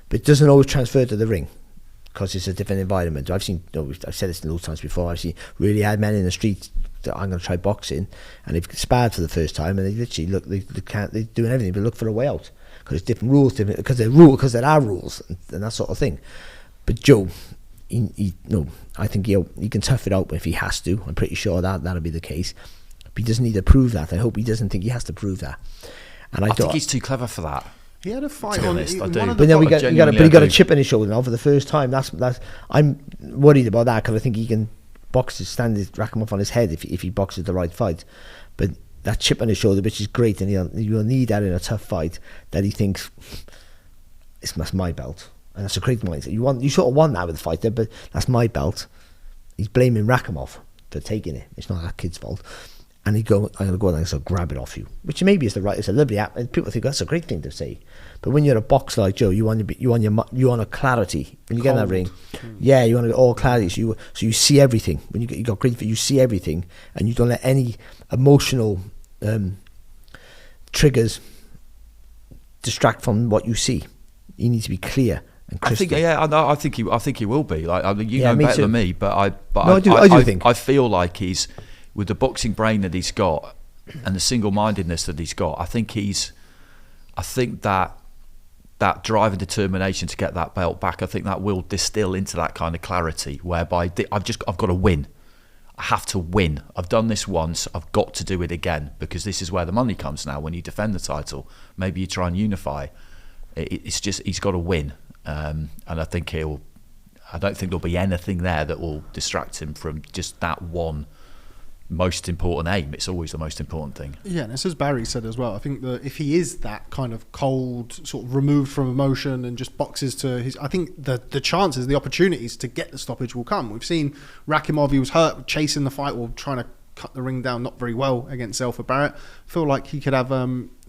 but it doesn't always transfer to the ring because it's a different environment. I've said this loads of times before. I've seen really hard men in the street that I'm going to try boxing, and they've sparred for the first time, and they literally they're doing everything but look for a way out. Because it's different rules, because there are rules and that sort of thing. But Joe, I think he can tough it out if he has to. I'm pretty sure that'll be the case. But he doesn't need to prove that. I hope he doesn't think he has to prove that. And I think he's too clever for that. He had a fight on it. I do. But then he got a chip in his shoulder now for the first time. That's I'm worried about that because I think he can stand Rakhimov on his head if he boxes the right fight. But that chip on his shoulder, which is great, and you'll need that in a tough fight, that he thinks, that's my belt. And that's a great mindset. You sort of want that with the fighter, but that's my belt. He's blaming Rakhimov for taking it. It's not that kid's fault. And I'm going to go and grab it off you. Which maybe is it's a lovely app, and people think that's a great thing to say. But when you're a boxer like Joe, you want a clarity. When you get in that ring, you want to get all clarity. So you see everything. When you got great, you see everything, and you don't let any emotional triggers distract from what you see. You need to be clear and crystal. I think he will be. Like, know better than me, but I think I feel like he's, with the boxing brain that he's got and the single-mindedness that he's got. I think that drive and determination to get that belt back, I think that will distill into that kind of clarity whereby I've got to win. I have to win. I've done this once. I've got to do it again, because this is where the money comes now. When you defend the title, maybe you try and unify. It's just he's got to win, and I think I don't think there'll be anything there that will distract him from just that one most important aim. It's always the most important thing. Yeah, and it's as Barry said as well. I think that if he is that kind of cold, sort of removed from emotion and just boxes to his, I think the chances, the opportunities to get the stoppage will come. We've seen Rakhimov, he was hurt chasing the fight or trying to cut the ring down not very well against Zelfa Barrett. I feel like he could have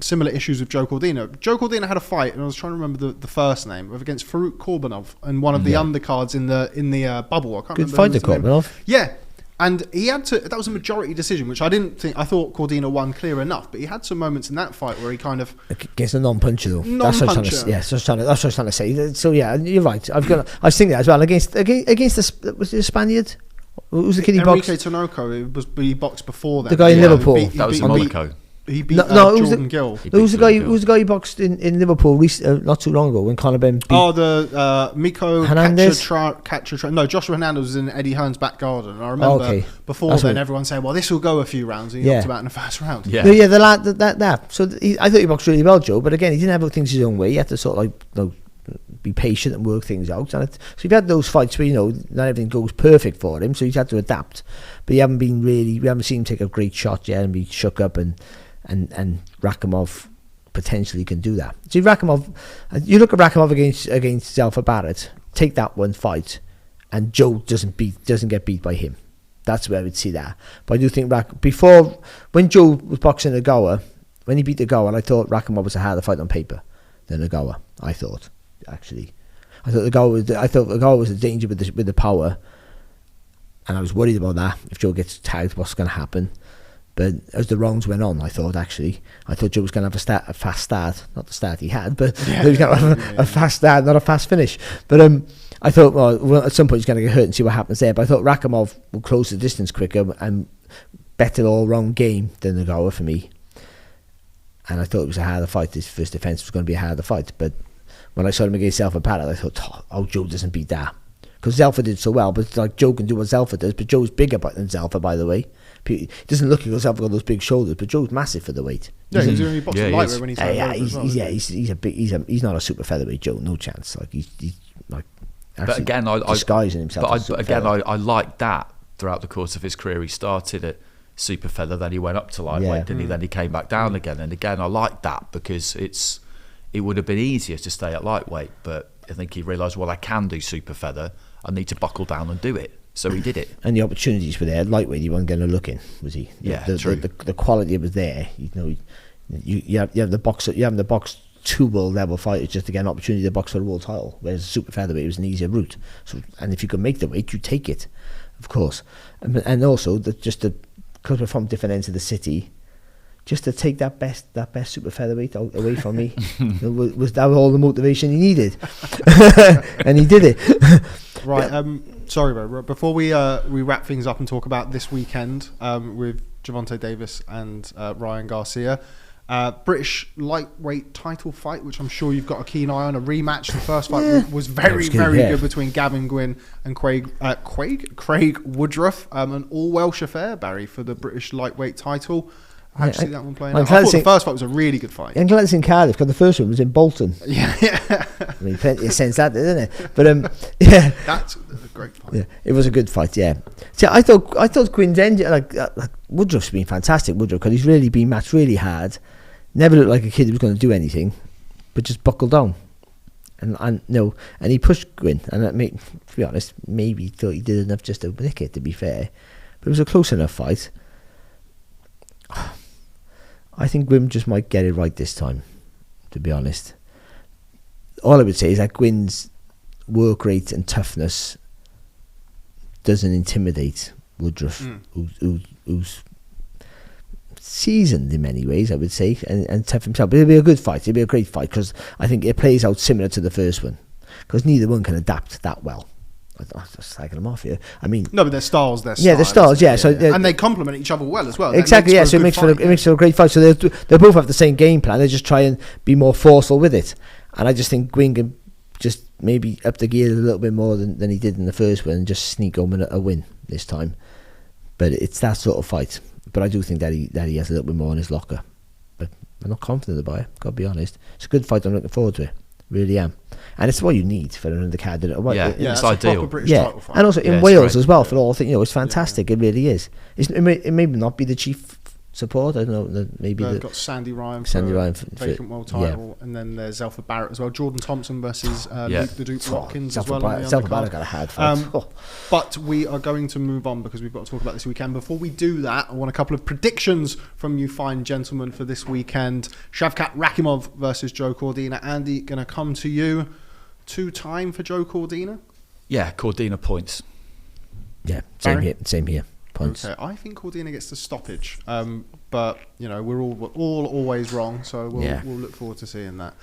similar issues with Joe Cordina. Joe Cordina had a fight, and I was trying to remember the first name, against Farouk Korbanov in one of the undercards in the bubble. I can't remember. Good fight, Korbanov. Yeah. And he had to. That was a majority decision, which I didn't think. I thought Cordina won clear enough, but he had some moments in that fight where he kind of against a non-puncher though. That's what I was trying to say. So yeah, you're right. I was thinking that as well against the was it a Spaniard? Who was the kid he boxed? Enrique Tinoco. He boxed before that. The guy in Liverpool. That was in Monaco. He beat Jordan Gill. Who was the guy he boxed in Liverpool not too long ago when Conor Ben beat Miko Hernandez? No, Joshua Hernandez was in Eddie Hearn's back garden. I remember before then everyone saying, well, this will go a few rounds, and he knocked him out in the first round. The lad that. So I thought he boxed really well, Joe, but again, he didn't have things his own way. He had to sort of be patient and work things out. And so you've had those fights where not everything goes perfect for him, so he's had to adapt. But we haven't seen him take a great shot yet and be shook up, and Rakhimov potentially can do that. See, Rakhimov, you look at Rakhimov against Zelfa Barrett, take that one fight, and Joe doesn't get beat by him. That's where I would see that. But I do think before, when Joe was boxing Ogawa, when he beat Ogawa, I thought Rakhimov was a harder fight on paper than Ogawa. I thought Ogawa was a danger with the power, and I was worried about that. If Joe gets tagged, what's going to happen? But as the rounds went on, I thought Joe was going to have a fast start. Not the start he had, but he was going to have a fast start, not a fast finish. But I thought, well, at some point he's going to get hurt and see what happens there. But I thought Rakhimov will close the distance quicker and better all-round game than Ogawa for me. And I thought it was a harder fight. His first defence was going to be a harder fight. But when I saw him against Zelfa Barrett, I thought, Joe doesn't beat that. Because Zelfa did so well, but like Joe can do what Zelfa does. But Joe's bigger than Zelfa, by the way. He doesn't look like Zelfa got those big shoulders, but Joe's massive for the weight. Yeah, he's only boxing lightweight when he's not a super featherweight Joe, no chance. Like he's like actually disguising himself. But again, I like that throughout the course of his career. He started at super feather, then he went up to lightweight, didn't he? Then he came back down again. And again, I like that because it would have been easier to stay at lightweight, but I think he realised, well, I can do super feather. I need to buckle down and do it. So he did it. And the opportunities were there. At lightweight, he wasn't going to look in, was he? True. The quality was there. You have the box. You have the box 2 world level fighters just to get an opportunity to box for the world title. Whereas super featherweight was an easier route. So, and if you could make the weight, you take it, of course. And also because we're from different ends of the city, just to take that best super featherweight away from me was that all the motivation he needed, and he did it. Right. Sorry, bro. Before we wrap things up and talk about this weekend with Gervonta Davis and Ryan Garcia. British lightweight title fight, which I'm sure you've got a keen eye on. A rematch. The first fight was very good between Gavin, Gwynne and Craig Woodruff. An all-Welsh affair, Barry, for the British lightweight title. How did you see that one playing out? I thought the first fight was a really good fight. I'm glad it's in Cardiff because the first one was in Bolton. Yeah. I mean, plenty of sense that, didn't it? But yeah, that's a great fight. Yeah, it was a good fight. Yeah. See, I thought Gwynne's engine, like Woodruff's been fantastic. Woodruff, because he's really been matched really hard. Never looked like a kid who was going to do anything, but just buckled down. And he pushed Gwynne. And to be honest, maybe he thought he did enough just to nick it. To be fair, but it was a close enough fight. I think Gwynne just might get it right this time, to be honest. All I would say is that Gwynne's work rate and toughness doesn't intimidate Woodruff, who's seasoned in many ways, I would say, and tough himself. But it'll be a good fight. It'll be a great fight because I think it plays out similar to the first one because neither one can adapt that well. I'm just slagging them off here. I mean, no, but their styles, their styles, yeah. So and they complement each other well as well. Exactly, yeah. So it makes for a great fight. So they both have the same game plan. They just try and be more forceful with it. And I just think Gwynne can just maybe up the gear a little bit more than he did in the first one and just sneak home a win this time. But it's that sort of fight. But I do think that he has a little bit more in his locker. But I'm not confident about it. Got to be honest. It's a good fight. I'm looking forward to it. Really am. And it's what you need for an undercard. It's ideal. Title fight. And also in Wales as well for all things. It's fantastic. It really is. It may not be the chief support. I don't know. Maybe they've got Sandy Ryan for vacant world title, and then there's Zelfa Barrett as well. Jordan Thompson versus Luke the Duke Watkins as well. Zelfa Barrett got a hard fight. But we are going to move on because we've got to talk about this weekend. Before we do that, I want a couple of predictions from you fine gentlemen for this weekend. Shavkat Rakhimov versus Joe Cordina. Andy, going to come to you. 2-time for Joe Cordina? Yeah, Cordina points. Yeah, same here. Points. Okay, I think Cordina gets the stoppage, but we're all always wrong, so we'll look forward to seeing that.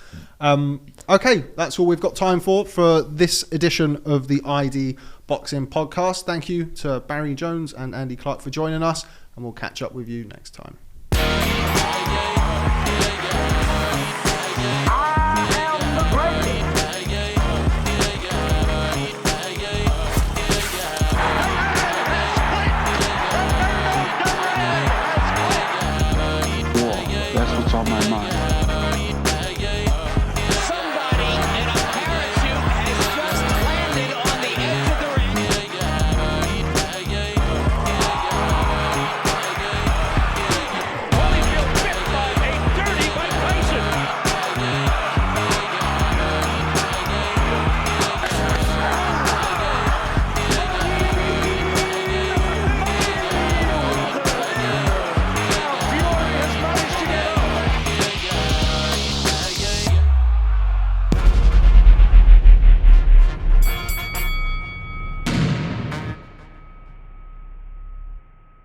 Okay, that's all we've got time for this edition of the ID Boxing Podcast. Thank you to Barry Jones and Andy Clark for joining us, and we'll catch up with you next time.